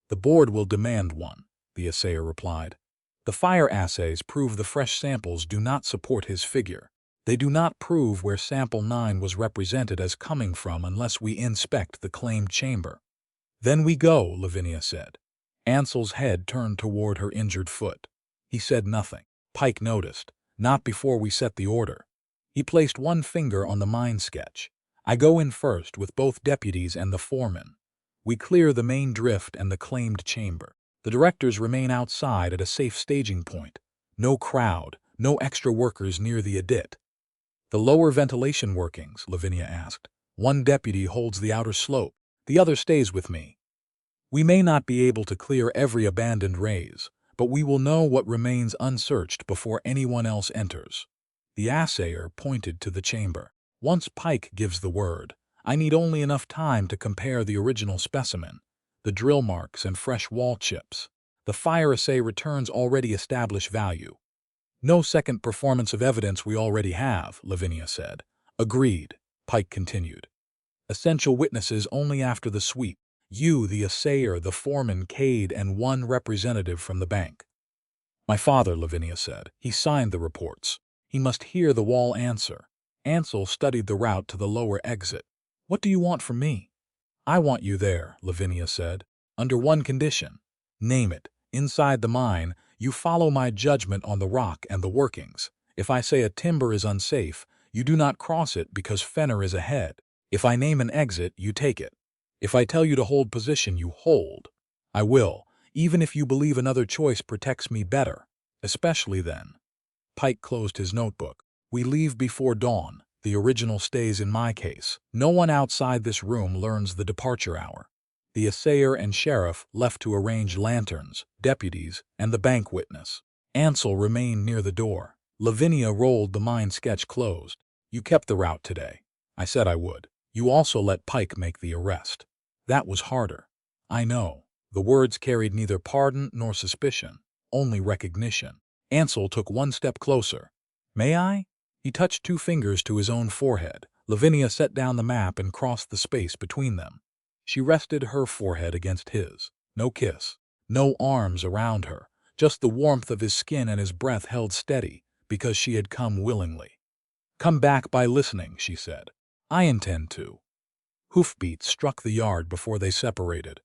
Speaker 1: "The board will demand one," the assayer replied. "The fire assays prove the fresh samples do not support his figure. They do not prove where sample 9 was represented as coming from unless we inspect the claimed chamber." "Then we go," Lavinia said. Ansel's head turned toward her injured foot. He said nothing. Pike noticed. "Not before we set the order." He placed one finger on the mine sketch. "I go in first with both deputies and the foreman. We clear the main drift and the claimed chamber. The directors remain outside at a safe staging point. No crowd, no extra workers near the adit." "The lower ventilation workings?" Lavinia asked. "One deputy holds the outer slope. The other stays with me. We may not be able to clear every abandoned raise, but we will know what remains unsearched before anyone else enters." The assayer pointed to the chamber. "Once Pike gives the word, I need only enough time to compare the original specimen, the drill marks and fresh wall chips. The fire assay returns already established value." "No second performance of evidence we already have," Lavinia said. "Agreed," Pike continued. "Essential witnesses only after the sweep. You, the assayer, the foreman, Cade, and one representative from the bank." "My father," Lavinia said. "He signed the reports. He must hear the wall answer." Ansel studied the route to the lower exit. "What do you want from me?" "I want you there," Lavinia said. "Under one condition." "Name it. Inside the mine, you follow my judgment on the rock and the workings. If I say a timber is unsafe, you do not cross it because Fenner is ahead. If I name an exit, you take it. If I tell you to hold position, you hold. I will, even if you believe another choice protects me better, especially then." Pike closed his notebook. "We leave before dawn. The original stays in my case. No one outside this room learns the departure hour." The assayer and sheriff left to arrange lanterns, deputies, and the bank witness. Ansel remained near the door. Lavinia rolled the mine sketch closed. "You kept the route today. I said I would. You also let Pike make the arrest." "That was harder." "I know." The words carried neither pardon nor suspicion, only recognition. Ansel took one step closer. "May I?" He touched 2 fingers to his own forehead. Lavinia set down the map and crossed the space between them. She rested her forehead against his. No kiss. No arms around her. Just the warmth of his skin and his breath held steady, because she had come willingly. "Come back by listening," she said. "I intend to." Hoofbeats struck the yard before they separated.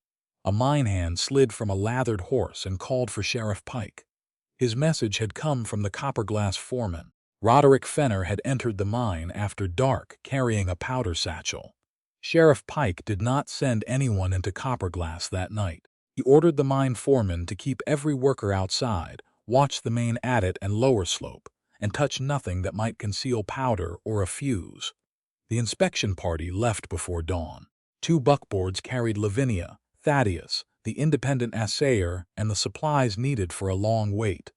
Speaker 1: A mine hand slid from a lathered horse and called for Sheriff Pike. His message had come from the Copperglass foreman. Roderick Fenner had entered the mine after dark carrying a powder satchel. Sheriff Pike did not send anyone into Copperglass that night. He ordered the mine foreman to keep every worker outside, watch the main adit and lower slope, and touch nothing that might conceal powder or a fuse. The inspection party left before dawn. 2 buckboards carried Lavinia, Thaddeus, the independent assayer, and the supplies needed for a long wait.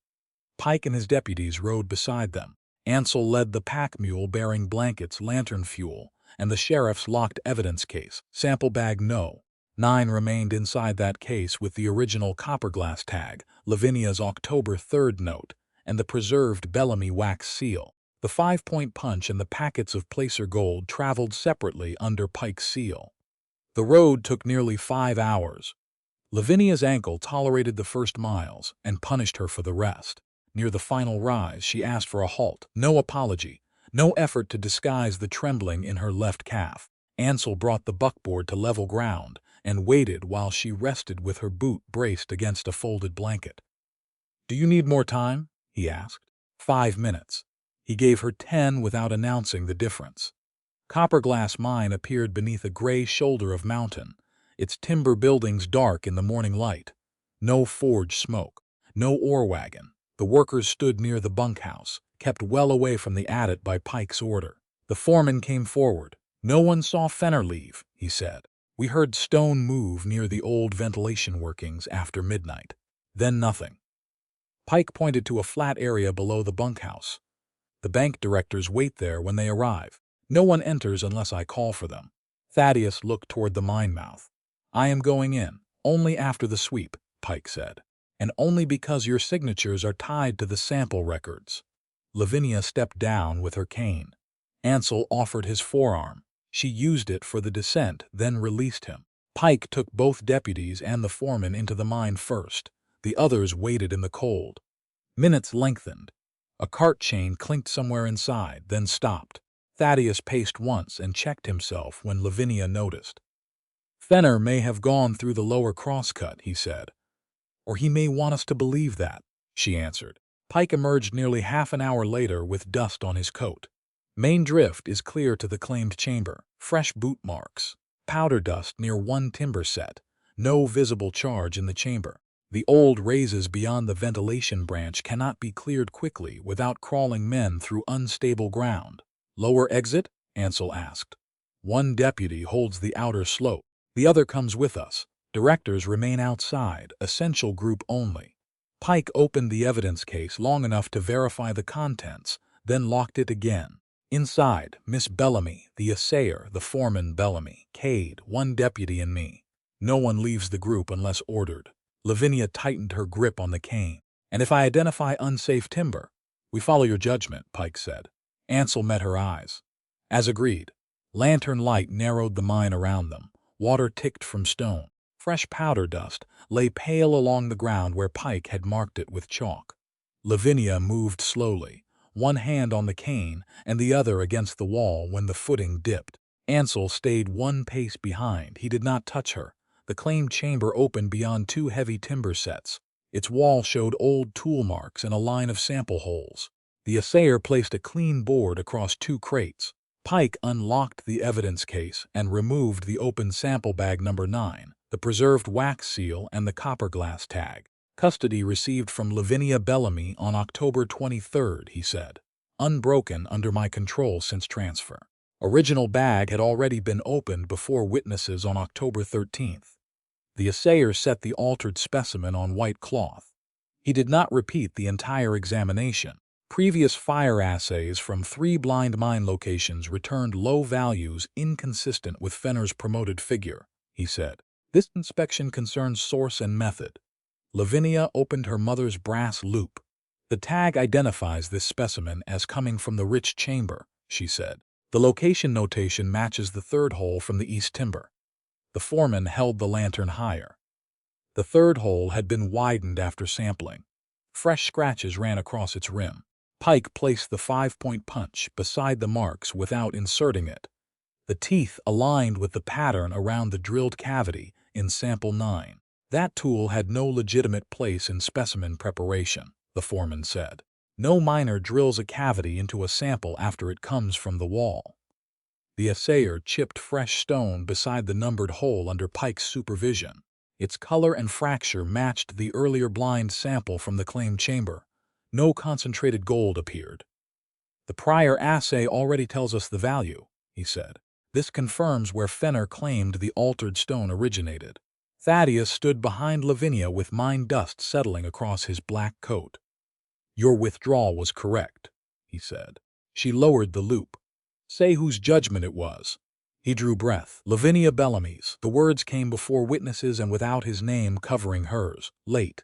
Speaker 1: Pike and his deputies rode beside them. Ansel led the pack mule bearing blankets, lantern fuel, and the sheriff's locked evidence case. Sample bag No. 9 remained inside that case with the original Copperglass tag, Lavinia's October 3rd note, and the preserved Bellamy wax seal. The 5-point punch and the packets of placer gold traveled separately under Pike's seal. The road took nearly 5 hours. Lavinia's ankle tolerated the first miles and punished her for the rest. Near the final rise, she asked for a halt. No apology, no effort to disguise the trembling in her left calf. Ansel brought the buckboard to level ground and waited while she rested with her boot braced against a folded blanket. "Do you need more time?" he asked. 5 minutes. He gave her 10 without announcing the difference. Copperglass Mine appeared beneath a gray shoulder of mountain, its timber buildings dark in the morning light. No forge smoke, no ore wagon. The workers stood near the bunkhouse, kept well away from the adit by Pike's order. The foreman came forward. "No one saw Fenner leave," he said. "We heard stone move near the old ventilation workings after midnight. Then nothing." Pike pointed to a flat area below the bunkhouse. "The bank directors wait there when they arrive. No one enters unless I call for them." Thaddeus looked toward the mine mouth. "I am going in, only after the sweep," Pike said. and only because your signatures are tied to the sample records." Lavinia stepped down with her cane. Ansel offered his forearm. She used it for the descent, then released him. Pike took both deputies and the foreman into the mine first. The others waited in the cold. Minutes lengthened. A cart chain clinked somewhere inside, then stopped. Thaddeus paced once and checked himself when Lavinia noticed. "Fenner may have gone through the lower crosscut," he said. "Or he may want us to believe that," she answered. Pike emerged nearly half an hour later with dust on his coat. "Main drift is clear to the claimed chamber. Fresh boot marks. Powder dust near one timber set. No visible charge in the chamber. The old raises beyond the ventilation branch cannot be cleared quickly without crawling men through unstable ground." "Lower exit?" Ansel asked. "One deputy holds the outer slope. The other comes with us. Directors remain outside, essential group only." Pike opened the evidence case long enough to verify the contents, then locked it again. Inside, Miss Bellamy, the assayer, the foreman Bellamy, Cade, one deputy and me. No one leaves the group unless ordered. Lavinia tightened her grip on the cane. "And if I identify unsafe timber?" "We follow your judgment," Pike said. Ansel met her eyes. "As agreed." Lantern light narrowed the mine around them. Water ticked from stone. Fresh powder dust lay pale along the ground where Pike had marked it with chalk. Lavinia moved slowly, one hand on the cane and the other against the wall when the footing dipped. Ansel stayed one pace behind. He did not touch her. The claimed chamber opened beyond two heavy timber sets. Its wall showed old tool marks and a line of sample holes. The assayer placed a clean board across two crates. Pike unlocked the evidence case and removed the open sample bag number 9, the preserved wax seal and the copper glass tag. "Custody received from Lavinia Bellamy on October 23rd, he said. "Unbroken under my control since transfer." Original bag had already been opened before witnesses on October 13th. The assayer set the altered specimen on white cloth. He did not repeat the entire examination. Previous fire assays from 3 blind mine locations returned low values inconsistent with Fenner's promoted figure, he said. "This inspection concerns source and method." Lavinia opened her mother's brass loupe. "The tag identifies this specimen as coming from the rich chamber," she said. "The location notation matches the third hole from the east timber." The foreman held the lantern higher. The third hole had been widened after sampling. Fresh scratches ran across its rim. Pike placed the 5-point punch beside the marks without inserting it. The teeth aligned with the pattern around the drilled cavity in sample 9. "That tool had no legitimate place in specimen preparation," the foreman said. "No miner drills a cavity into a sample after it comes from the wall." The assayer chipped fresh stone beside the numbered hole under Pike's supervision. Its color and fracture matched the earlier blind sample from the claimed chamber. No concentrated gold appeared. "The prior assay already tells us the value," he said. "This confirms where Fenner claimed the altered stone originated." Thaddeus stood behind Lavinia with mine dust settling across his black coat. "Your withdrawal was correct," he said. She lowered the loupe. "Say whose judgment it was." He drew breath. "Lavinia Bellamy's." The words came before witnesses and without his name covering hers. "Late.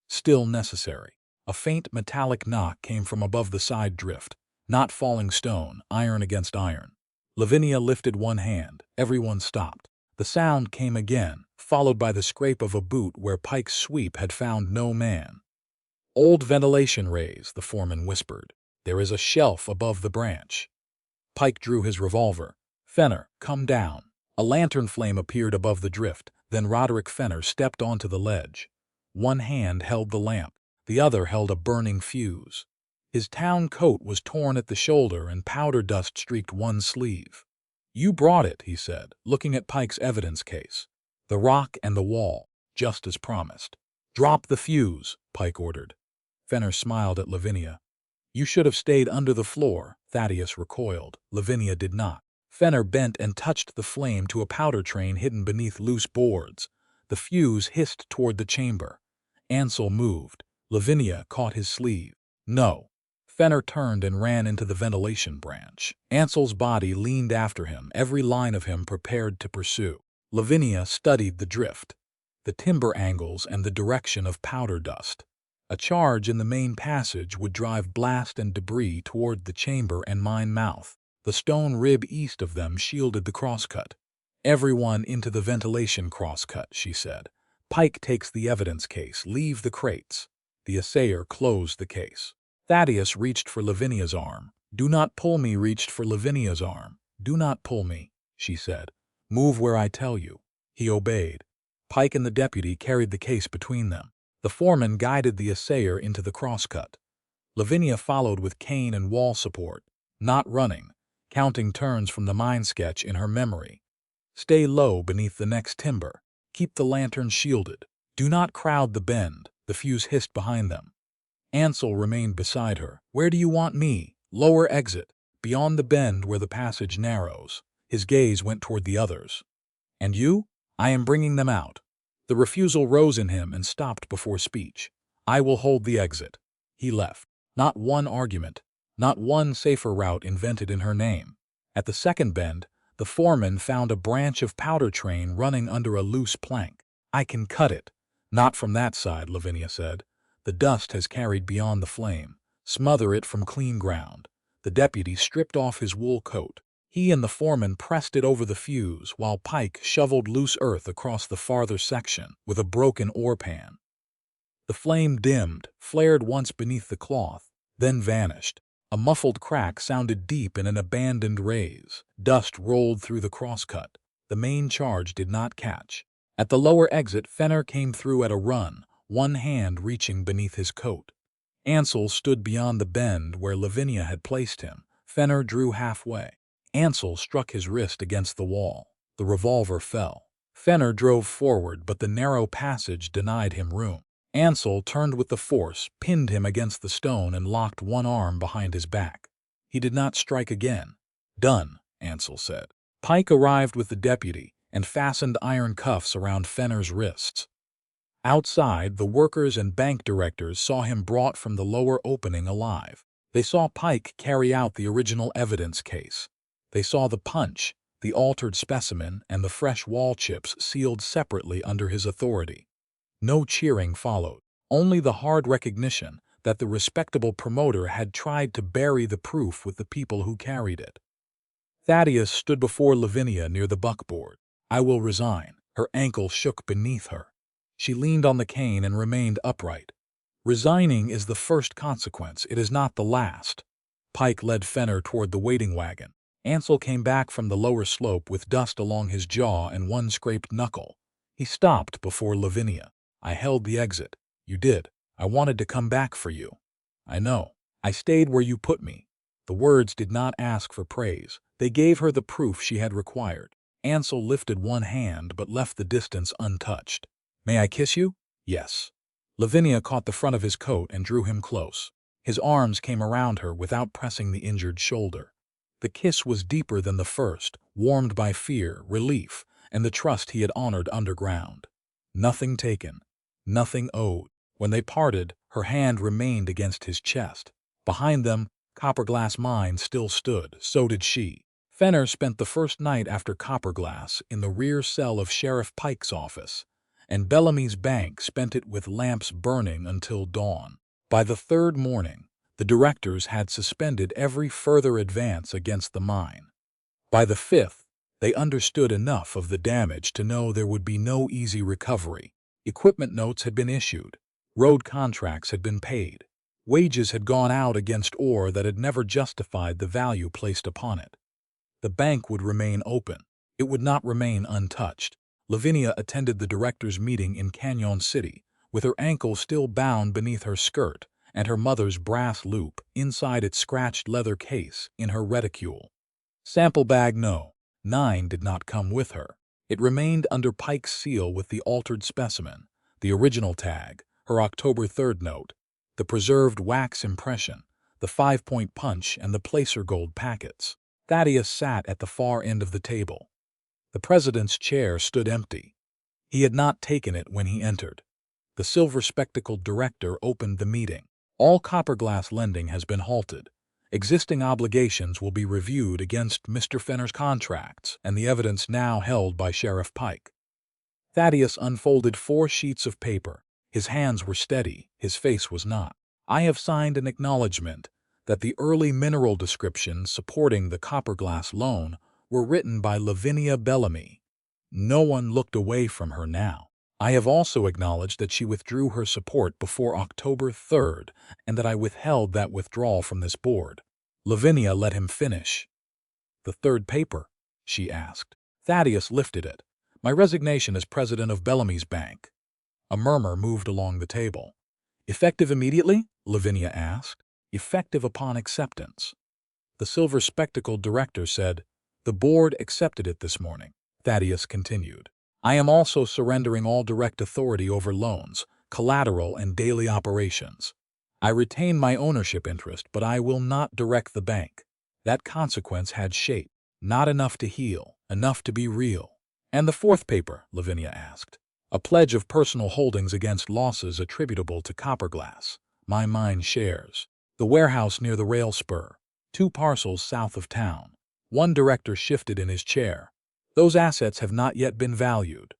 Speaker 1: Still necessary." A faint metallic knock came from above the side drift. Not falling stone, iron against iron. Lavinia lifted one hand. Everyone stopped. The sound came again, followed by the scrape of a boot where Pike's sweep had found no man. "Old ventilation raise," the foreman whispered. "There is a shelf above the branch." Pike drew his revolver. "Fenner, come down." A lantern flame appeared above the drift. Then Roderick Fenner stepped onto the ledge. One hand held the lamp. The other held a burning fuse. His town coat was torn at the shoulder and powder dust streaked one sleeve. "You brought it," he said, looking at Pike's evidence case. "The rock and the wall, just as promised." "Drop the fuse," Pike ordered. Fenner smiled at Lavinia. "You should have stayed under the floor." Thaddeus recoiled. Lavinia did not. Fenner bent and touched the flame to a powder train hidden beneath loose boards. The fuse hissed toward the chamber. Ansel moved. Lavinia caught his sleeve. "No." Fenner turned and ran into the ventilation branch. Ansel's body leaned after him, every line of him prepared to pursue. Lavinia studied the drift. the timber angles, and the direction of powder dust. A charge in the main passage would drive blast and debris toward the chamber and mine mouth. The stone rib east of them shielded the crosscut. "Everyone into the ventilation crosscut," she said. "Pike takes the evidence case. Leave the crates." The assayer closed the case. Thaddeus reached for Lavinia's arm. "Do not pull me," reached for Lavinia's arm. "Do not pull me," she said. "Move where I tell you." He obeyed. Pike and the deputy carried the case between them. The foreman guided the assayer into the crosscut. Lavinia followed with cane and wall support, not running, counting turns from the mine sketch in her memory. "Stay low beneath the next timber. Keep the lantern shielded. Do not crowd the bend," the fuse hissed behind them. Ansel remained beside her. "Where do you want me?" "Lower exit, beyond the bend where the passage narrows." His gaze went toward the others. "And you?" "I am bringing them out." The refusal rose in him and stopped before speech. "I will hold the exit." He left. Not one argument, not one safer route invented in her name. At the second bend, the foreman found a branch of powder train running under a loose plank. "I can cut it." "Not from that side," Lavinia said. "The dust has carried beyond the flame. Smother it from clean ground." The deputy stripped off his wool coat. He and the foreman pressed it over the fuse while Pike shoveled loose earth across the farther section with a broken ore pan. The flame dimmed, flared once beneath the cloth, then vanished. A muffled crack sounded deep in an abandoned raise. Dust rolled through the crosscut. The main charge did not catch. At the lower exit, Fenner came through at a run, one hand reaching beneath his coat. Ansel stood beyond the bend where Lavinia had placed him. Fenner drew halfway. Ansel struck his wrist against the wall. The revolver fell. Fenner drove forward, but the narrow passage denied him room. Ansel turned with the force, pinned him against the stone, and locked one arm behind his back. He did not strike again. "Done," Ansel said. Pike arrived with the deputy and fastened iron cuffs around Fenner's wrists. Outside, the workers and bank directors saw him brought from the lower opening alive. They saw Pike carry out the original evidence case. They saw the punch, the altered specimen, and the fresh wall chips sealed separately under his authority. No cheering followed, only the hard recognition that the respectable promoter had tried to bury the proof with the people who carried it. Thaddeus stood before Lavinia near the buckboard. "I will resign." Her ankle shook beneath her. She leaned on the cane and remained upright. "Resigning is the first consequence, it is not the last." Pike led Fenner toward the waiting wagon. Ansel came back from the lower slope with dust along his jaw and one scraped knuckle. He stopped before Lavinia. "I held the exit." "You did. I wanted to come back for you." "I know. I stayed where you put me." The words did not ask for praise. They gave her the proof she had required. Ansel lifted one hand but left the distance untouched. "May I kiss you?" "Yes." Lavinia caught the front of his coat and drew him close. His arms came around her without pressing the injured shoulder. The kiss was deeper than the first, warmed by fear, relief, and the trust he had honored underground. Nothing taken, nothing owed. When they parted, her hand remained against his chest. Behind them, Copperglass Mine still stood. So did she. Fenner spent the first night after Copperglass in the rear cell of Sheriff Pike's office, and Bellamy's bank spent it with lamps burning until dawn. By the third morning, the directors had suspended every further advance against the mine. By the fifth, they understood enough of the damage to know there would be no easy recovery. Equipment notes had been issued. Road contracts had been paid. Wages had gone out against ore that had never justified the value placed upon it. The bank would remain open. It would not remain untouched. Lavinia attended the directors' meeting in Cañon City, with her ankle still bound beneath her skirt and her mother's brass loupe inside its scratched leather case in her reticule. Sample bag No. 9 did not come with her. It remained under Pike's seal with the altered specimen, the original tag, her October 3rd note, the preserved wax impression, the 5-point punch, and the placer gold packets. Thaddeus sat at the far end of the table. The president's chair stood empty. He had not taken it when he entered. The silver-spectacled director opened the meeting. "All Copperglass lending has been halted. Existing obligations will be reviewed against Mr. Fenner's contracts and the evidence now held by Sheriff Pike." Thaddeus unfolded 4 sheets of paper. His hands were steady, his face was not. I have signed an acknowledgment that the early mineral descriptions supporting the copper-glass loan were written by Lavinia Bellamy. No one looked away from her now. I have also acknowledged that she withdrew her support before October 3rd and that I withheld that withdrawal from this board. Lavinia let him finish. "The third paper?" she asked. Thaddeus lifted it. "My resignation as president of Bellamy's bank." A murmur moved along the table. "Effective immediately?" Lavinia asked. "Effective upon acceptance." The silver-spectacled director said, "The board accepted it this morning." Thaddeus continued, "I am also surrendering all direct authority over loans, collateral, and daily operations. I retain my ownership interest, but I will not direct the bank." That consequence had shape. Not enough to heal, enough to be real. "And the fourth paper?" Lavinia asked. "A pledge of personal holdings against losses attributable to Copperglass, my mine shares, the warehouse near the rail spur, 2 parcels south of town." One director shifted in his chair. "Those assets have not yet been valued."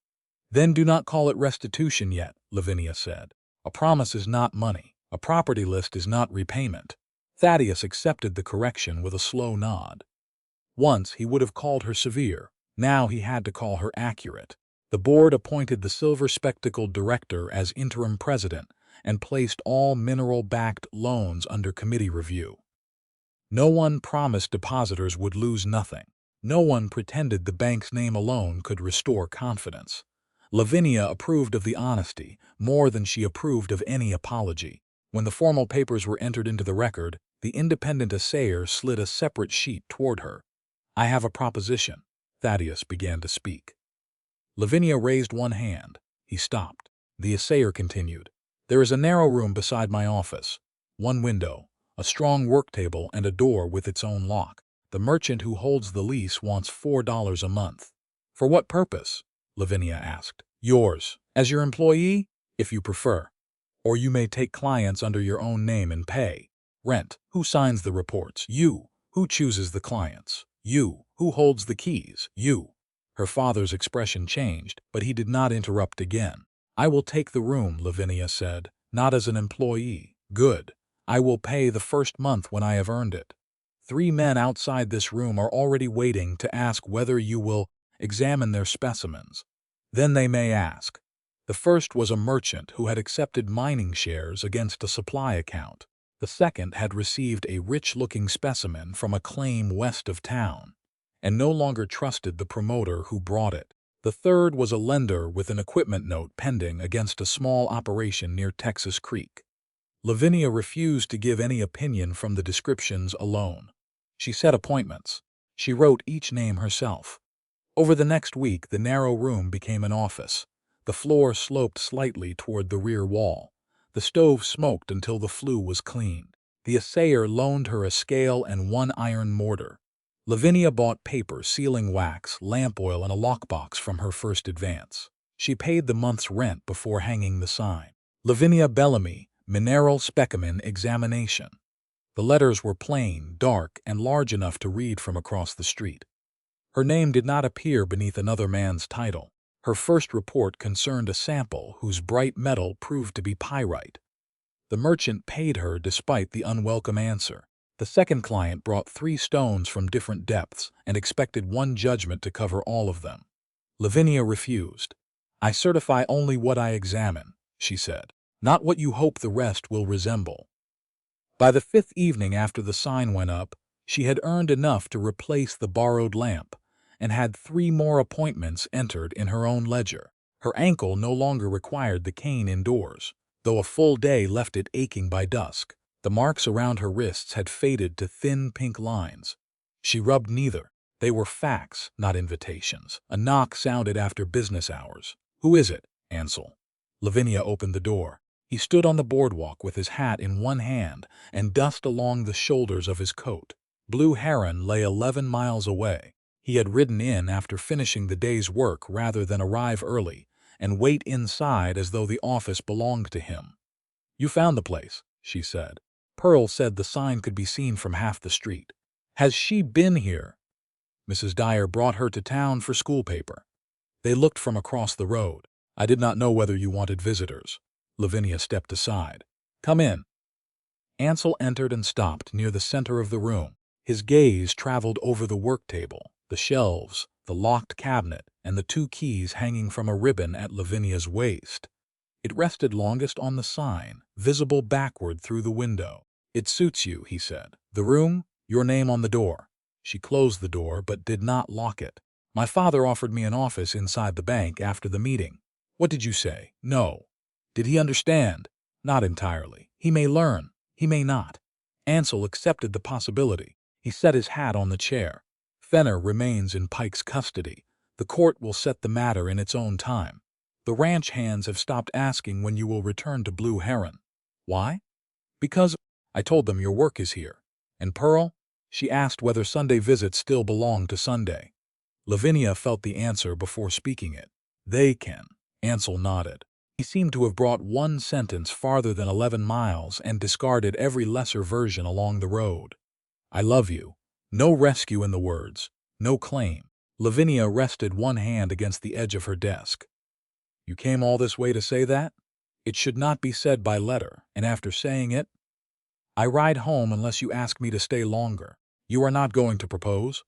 Speaker 1: "Then do not call it restitution yet," Lavinia said. "A promise is not money. A property list is not repayment." Thaddeus accepted the correction with a slow nod. Once he would have called her severe. Now he had to call her accurate. The board appointed the silver-spectacled director as interim president and placed all mineral-backed loans under committee review. No one promised depositors would lose nothing. No one pretended the bank's name alone could restore confidence. Lavinia approved of the honesty more than she approved of any apology. When the formal papers were entered into the record, the independent assayer slid a separate sheet toward her. "I have a proposition." Thaddeus began to speak. Lavinia raised one hand. He stopped. The assayer continued, "There is a narrow room beside my office. 1 window, a strong work table, and a door with its own lock. The merchant who holds the lease wants $4 a month." "For what purpose?" Lavinia asked. "Yours. As your employee, if you prefer. Or you may take clients under your own name and pay. Rent. Who signs the reports? You. Who chooses the clients? You. Who holds the keys? You." Her father's expression changed, but he did not interrupt again. "I will take the room," Lavinia said, "not as an employee. Good. I will pay the first month when I have earned it. 3 men outside this room are already waiting to ask whether you will examine their specimens. Then they may ask." The first was a merchant who had accepted mining shares against a supply account. The second had received a rich-looking specimen from a claim west of town, and no longer trusted the promoter who brought it. The third was a lender with an equipment note pending against a small operation near Texas Creek. Lavinia refused to give any opinion from the descriptions alone. She set appointments. She wrote each name herself. Over the next week, the narrow room became an office. The floor sloped slightly toward the rear wall. The stove smoked until the flue was cleaned. The assayer loaned her a scale and 1 iron mortar. Lavinia bought paper, sealing wax, lamp oil, and a lockbox from her first advance. She paid the month's rent before hanging the sign. Lavinia Bellamy, Mineral Specimen Examination. The letters were plain, dark, and large enough to read from across the street. Her name did not appear beneath another man's title. Her first report concerned a sample whose bright metal proved to be pyrite. The merchant paid her despite the unwelcome answer. The second client brought 3 stones from different depths and expected 1 judgment to cover all of them. Lavinia refused. "I certify only what I examine," she said, "not what you hope the rest will resemble." By the 5th evening after the sign went up, she had earned enough to replace the borrowed lamp, and had 3 more appointments entered in her own ledger. Her ankle no longer required the cane indoors, though a full day left it aching by dusk. The marks around her wrists had faded to thin pink lines. She rubbed neither. They were facts, not invitations. A knock sounded after business hours. "Who is it?" "Ansel." Lavinia opened the door. He stood on the boardwalk with his hat in one hand and dust along the shoulders of his coat. Blue Heron lay 11 miles away. He had ridden in after finishing the day's work rather than arrive early and wait inside as though the office belonged to him. "You found the place," she said. "Pearl said the sign could be seen from half the street." "Has she been here?" "Mrs. Dyer brought her to town for school paper." They looked from across the road. I did not know whether you wanted visitors. Lavinia stepped aside. Come in. Ansel entered and stopped near the center of the room. His gaze traveled over the work table, the shelves, the locked cabinet, and the 2 keys hanging from a ribbon at Lavinia's waist. It rested longest on the sign, visible backward through the window. It suits you, he said. The room, your name on the door. She closed the door but did not lock it. My father offered me an office inside the bank after the meeting. What did you say? No. Did he understand? Not entirely. He may learn. He may not. Ansel accepted the possibility. He set his hat on the chair. Fenner remains in Pike's custody. The court will set the matter in its own time. The ranch hands have stopped asking when you will return to Blue Heron. Why? Because I told them your work is here. And Pearl? She asked whether Sunday visits still belong to Sunday. Lavinia felt the answer before speaking it. They can. Ansel nodded. He seemed to have brought one sentence farther than 11 miles and discarded every lesser version along the road. I love you. No rescue in the words. No claim. Lavinia rested one hand against the edge of her desk. You came all this way to say that? It should not be said by letter, and after saying it, I ride home unless you ask me to stay longer. You are not going to propose?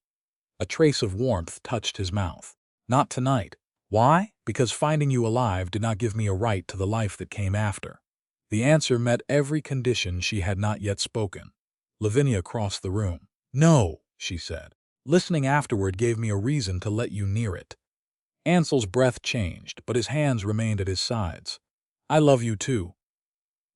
Speaker 1: A trace of warmth touched his mouth. Not tonight. Why? Because finding you alive did not give me a right to the life that came after. The answer met every condition she had not yet spoken. Lavinia crossed the room. No, she said. Listening afterward gave me a reason to let you near it. Ansel's breath changed, but his hands remained at his sides. I love you too.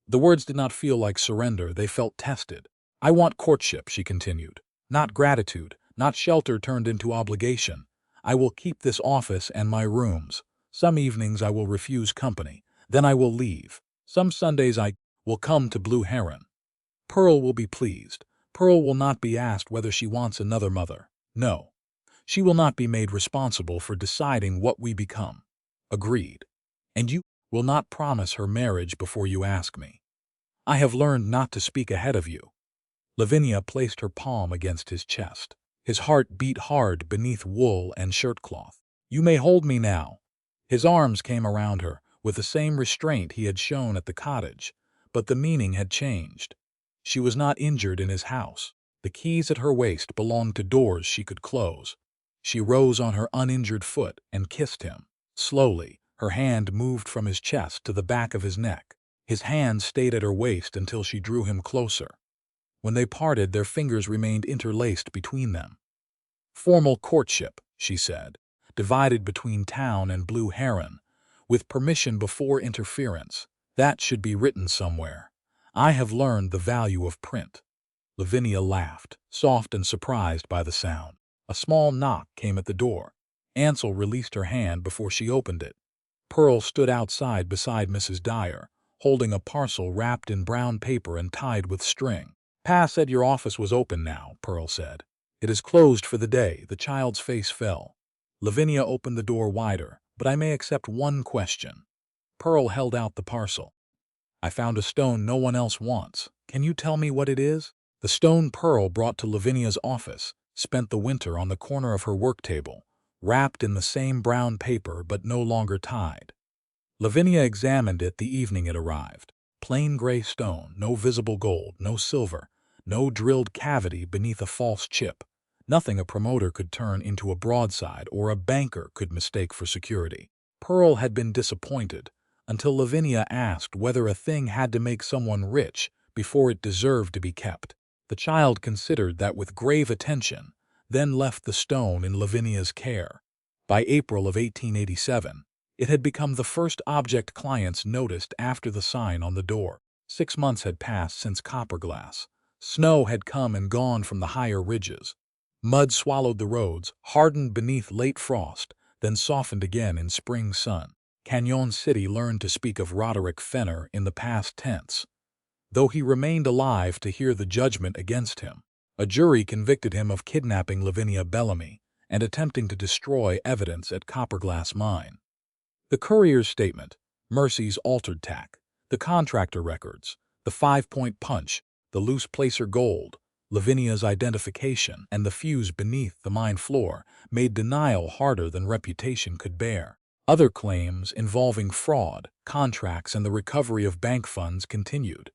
Speaker 1: The words did not feel like surrender, they felt tested. I want courtship, she continued. Not gratitude, not shelter turned into obligation. I will keep this office and my rooms. Some evenings I will refuse company. Then I will leave. Some Sundays I will come to Blue Heron. Pearl will be pleased. Pearl will not be asked whether she wants another mother. No. She will not be made responsible for deciding what we become. Agreed. And you will not promise her marriage before you ask me. I have learned not to speak ahead of you. Lavinia placed her palm against his chest. His heart beat hard beneath wool and shirtcloth. You may hold me now. His arms came around her, with the same restraint he had shown at the cottage, but the meaning had changed. She was not injured in his house. The keys at her waist belonged to doors she could close. She rose on her uninjured foot and kissed him. Slowly, her hand moved from his chest to the back of his neck. His hand stayed at her waist until she drew him closer. When they parted, their fingers remained interlaced between them. Formal courtship, she said, divided between town and Blue Heron, with permission before interference. That should be written somewhere. I have learned the value of print. Lavinia laughed, soft and surprised by the sound. A small knock came at the door. Ansel released her hand before she opened it. Pearl stood outside beside Mrs. Dyer, holding a parcel wrapped in brown paper and tied with string. Pa said your office was open now, Pearl said. It is closed for the day. The child's face fell. Lavinia opened the door wider, but I may accept one question. Pearl held out the parcel. I found a stone no one else wants. Can you tell me what it is? The stone Pearl brought to Lavinia's office spent the winter on the corner of her work table, wrapped in the same brown paper but no longer tied. Lavinia examined it the evening it arrived. Plain gray stone, no visible gold, no silver, no drilled cavity beneath a false chip. Nothing a promoter could turn into a broadside or a banker could mistake for security. Pearl had been disappointed until Lavinia asked whether a thing had to make someone rich before it deserved to be kept. The child considered that with grave attention, then left the stone in Lavinia's care. By April of 1887, it had become the first object clients noticed after the sign on the door. 6 months had passed since Copperglass. Snow had come and gone from the higher ridges. Mud swallowed the roads, hardened beneath late frost, then softened again in spring sun. Cañon City learned to speak of Roderick Fenner in the past tense, though he remained alive to hear the judgment against him. A jury convicted him of kidnapping Lavinia Bellamy and attempting to destroy evidence at Copperglass Mine. The courier's statement, Mercy's altered tack, the contractor records, the 5-point punch, the loose placer gold, Lavinia's identification and the fuse beneath the mine floor made denial harder than reputation could bear. Other claims involving fraud, contracts, and the recovery of bank funds continued.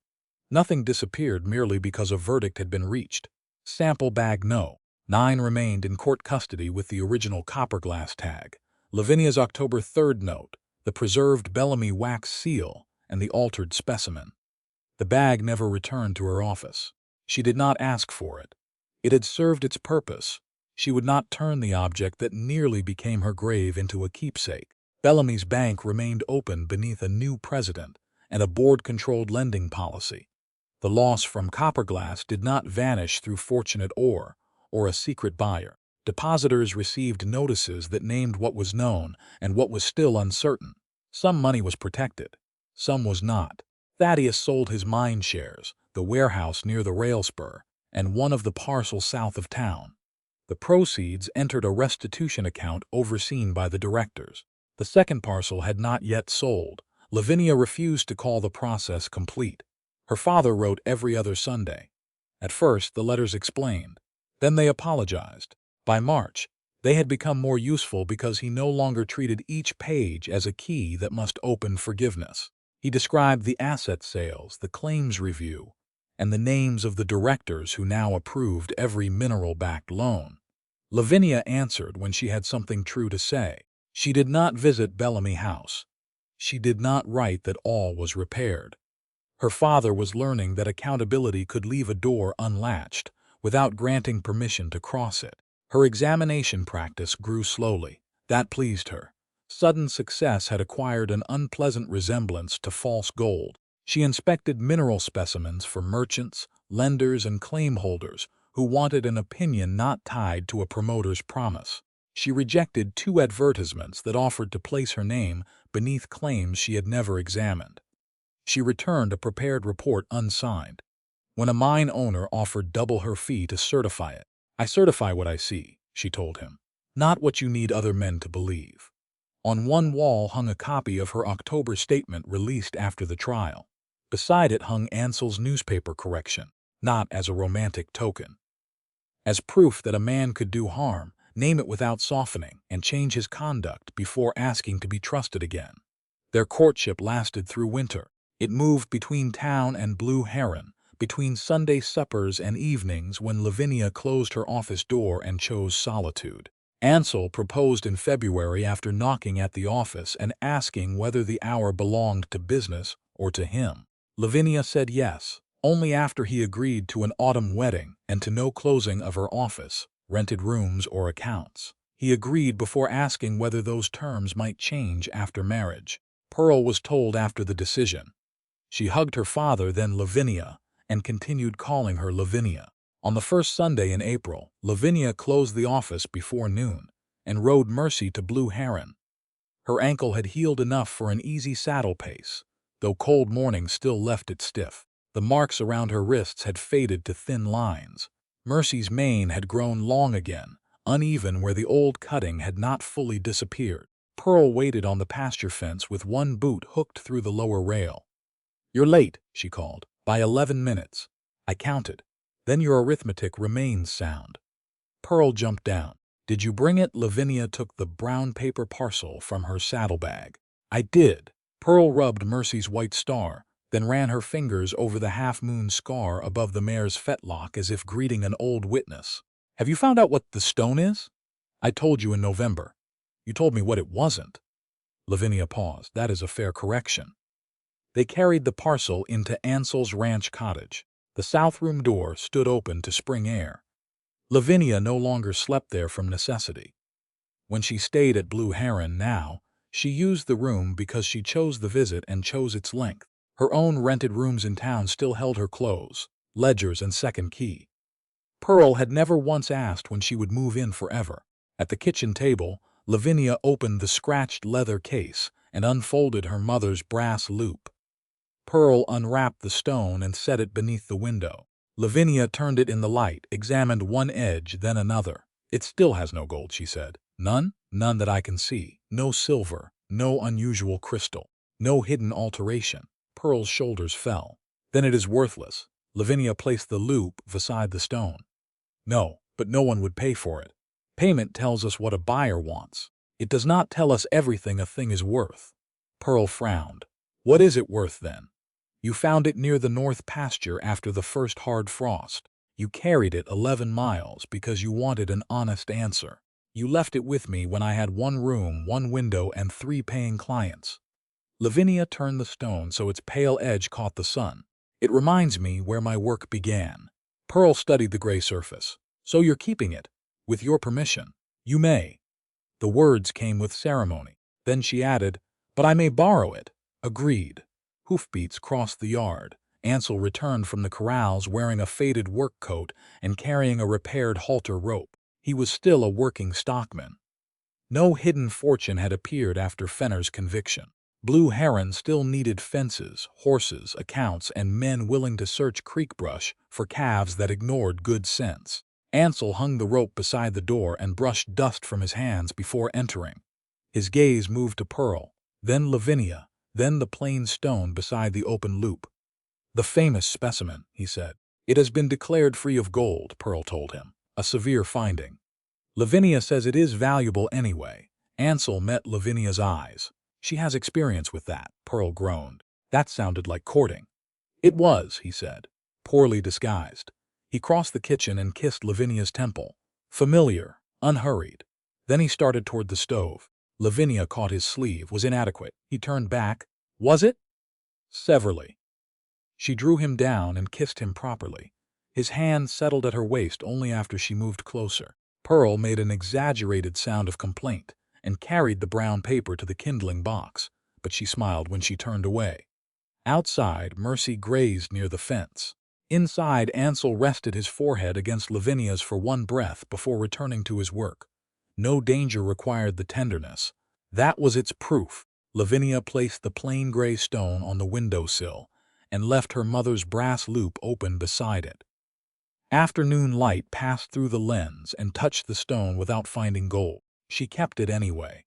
Speaker 1: Nothing disappeared merely because a verdict had been reached. Sample bag No. 9 remained in court custody with the original copper-glass tag, Lavinia's October 3rd note, the preserved Bellamy wax seal, and the altered specimen. The bag never returned to her office. She did not ask for it. It had served its purpose. She would not turn the object that nearly became her grave into a keepsake. Bellamy's bank remained open beneath a new president and a board-controlled lending policy. The loss from copperglass did not vanish through fortunate ore or a secret buyer. Depositors received notices that named what was known and what was still uncertain. Some money was protected, some was not. Thaddeus sold his mine shares, the warehouse near the rail spur, and one of the parcels south of town. The proceeds entered a restitution account overseen by the directors. The second parcel had not yet sold. Lavinia refused to call the process complete. Her father wrote every other Sunday. At first, the letters explained. Then they apologized. By March, they had become more useful because he no longer treated each page as a key that must open forgiveness. He described the asset sales, the claims review, and the names of the directors who now approved every mineral-backed loan. Lavinia answered when she had something true to say. She did not visit Bellamy House. She did not write that all was repaired. Her father was learning that accountability could leave a door unlatched without granting permission to cross it. Her examination practice grew slowly. That pleased her. Sudden success had acquired an unpleasant resemblance to false gold. She inspected mineral specimens for merchants, lenders, and claim holders who wanted an opinion not tied to a promoter's promise. She rejected 2 advertisements that offered to place her name beneath claims she had never examined. She returned a prepared report unsigned. When a mine owner offered double her fee to certify it, "I certify what I see," she told him, "not what you need other men to believe." On one wall hung a copy of her October statement released after the trial. Beside it hung Ansel's newspaper correction, not as a romantic token. As proof that a man could do harm, name it without softening, and change his conduct before asking to be trusted again. Their courtship lasted through winter. It moved between town and Blue Heron, between Sunday suppers and evenings when Lavinia closed her office door and chose solitude. Ansel proposed in February after knocking at the office and asking whether the hour belonged to business or to him. Lavinia said yes, only after he agreed to an autumn wedding and to no closing of her office, rented rooms, or accounts. He agreed before asking whether those terms might change after marriage. Pearl was told after the decision. She hugged her father, then Lavinia, and continued calling her Lavinia. On the first Sunday in April, Lavinia closed the office before noon and rode Mercy to Blue Heron. Her ankle had healed enough for an easy saddle pace, though cold mornings still left it stiff. The marks around her wrists had faded to thin lines. Mercy's mane had grown long again, uneven where the old cutting had not fully disappeared. Pearl waited on the pasture fence with one boot hooked through the lower rail. "You're late," she called, "by 11 minutes. I counted. Then your arithmetic remains sound." Pearl jumped down. "Did you bring it?" Lavinia took the brown paper parcel from her saddlebag. "I did." Pearl rubbed Mercy's white star, then ran her fingers over the half-moon scar above the mare's fetlock as if greeting an old witness. "Have you found out what the stone is?" "I told you in November. You told me what it wasn't." Lavinia paused. "That is a fair correction." They carried the parcel into Ansel's ranch cottage. The south room door stood open to spring air. Lavinia no longer slept there from necessity. When she stayed at Blue Heron now, she used the room because she chose the visit and chose its length. Her own rented rooms in town still held her clothes, ledgers, and second key. Pearl had never once asked when she would move in forever. At the kitchen table, Lavinia opened the scratched leather case and unfolded her mother's brass loupe. Pearl unwrapped the stone and set it beneath the window. Lavinia turned it in the light, examined one edge, then another. "It still has no gold," she said. "None? None that I can see. No silver, no unusual crystal, no hidden alteration." Pearl's shoulders fell. "Then it is worthless." Lavinia placed the loupe beside the stone. No, but no one would pay for it. Payment tells us what a buyer wants. It does not tell us everything a thing is worth. Pearl frowned. What is it worth, then? You found it near the north pasture after the first hard frost. You carried it 11 miles because you wanted an honest answer. You left it with me when I had 1 room, 1 window, and 3 paying clients. Lavinia turned the stone so its pale edge caught the sun. It reminds me where my work began. Pearl studied the gray surface. So you're keeping it? With your permission. You may. The words came with ceremony. Then she added, but I may borrow it. Agreed. Hoofbeats crossed the yard. Ansel returned from the corrals wearing a faded work coat and carrying a repaired halter rope. He was still a working stockman. No hidden fortune had appeared after Fenner's conviction. Blue Heron still needed fences, horses, accounts, and men willing to search creek brush for calves that ignored good sense. Ansel hung the rope beside the door and brushed dust from his hands before entering. His gaze moved to Pearl, then Lavinia, then the plain stone beside the open loop. The famous specimen, he said. It has been declared free of gold, Pearl told him. A severe finding. Lavinia says it is valuable anyway. Ansel met Lavinia's eyes. She has experience with that, Pearl groaned. That sounded like courting. It was, he said, poorly disguised. He crossed the kitchen and kissed Lavinia's temple. Familiar, unhurried. Then he started toward the stove. Lavinia caught his sleeve, was inadequate. He turned back. Was it? Severely. She drew him down and kissed him properly. His hand settled at her waist only after she moved closer. Pearl made an exaggerated sound of complaint and carried the brown paper to the kindling box, but she smiled when she turned away. Outside, Mercy grazed near the fence. Inside, Ansel rested his forehead against Lavinia's for 1 breath before returning to his work. No danger required the tenderness. That was its proof. Lavinia placed the plain gray stone on the windowsill and left her mother's brass loop open beside it. Afternoon light passed through the lens and touched the stone without finding gold. She kept it anyway.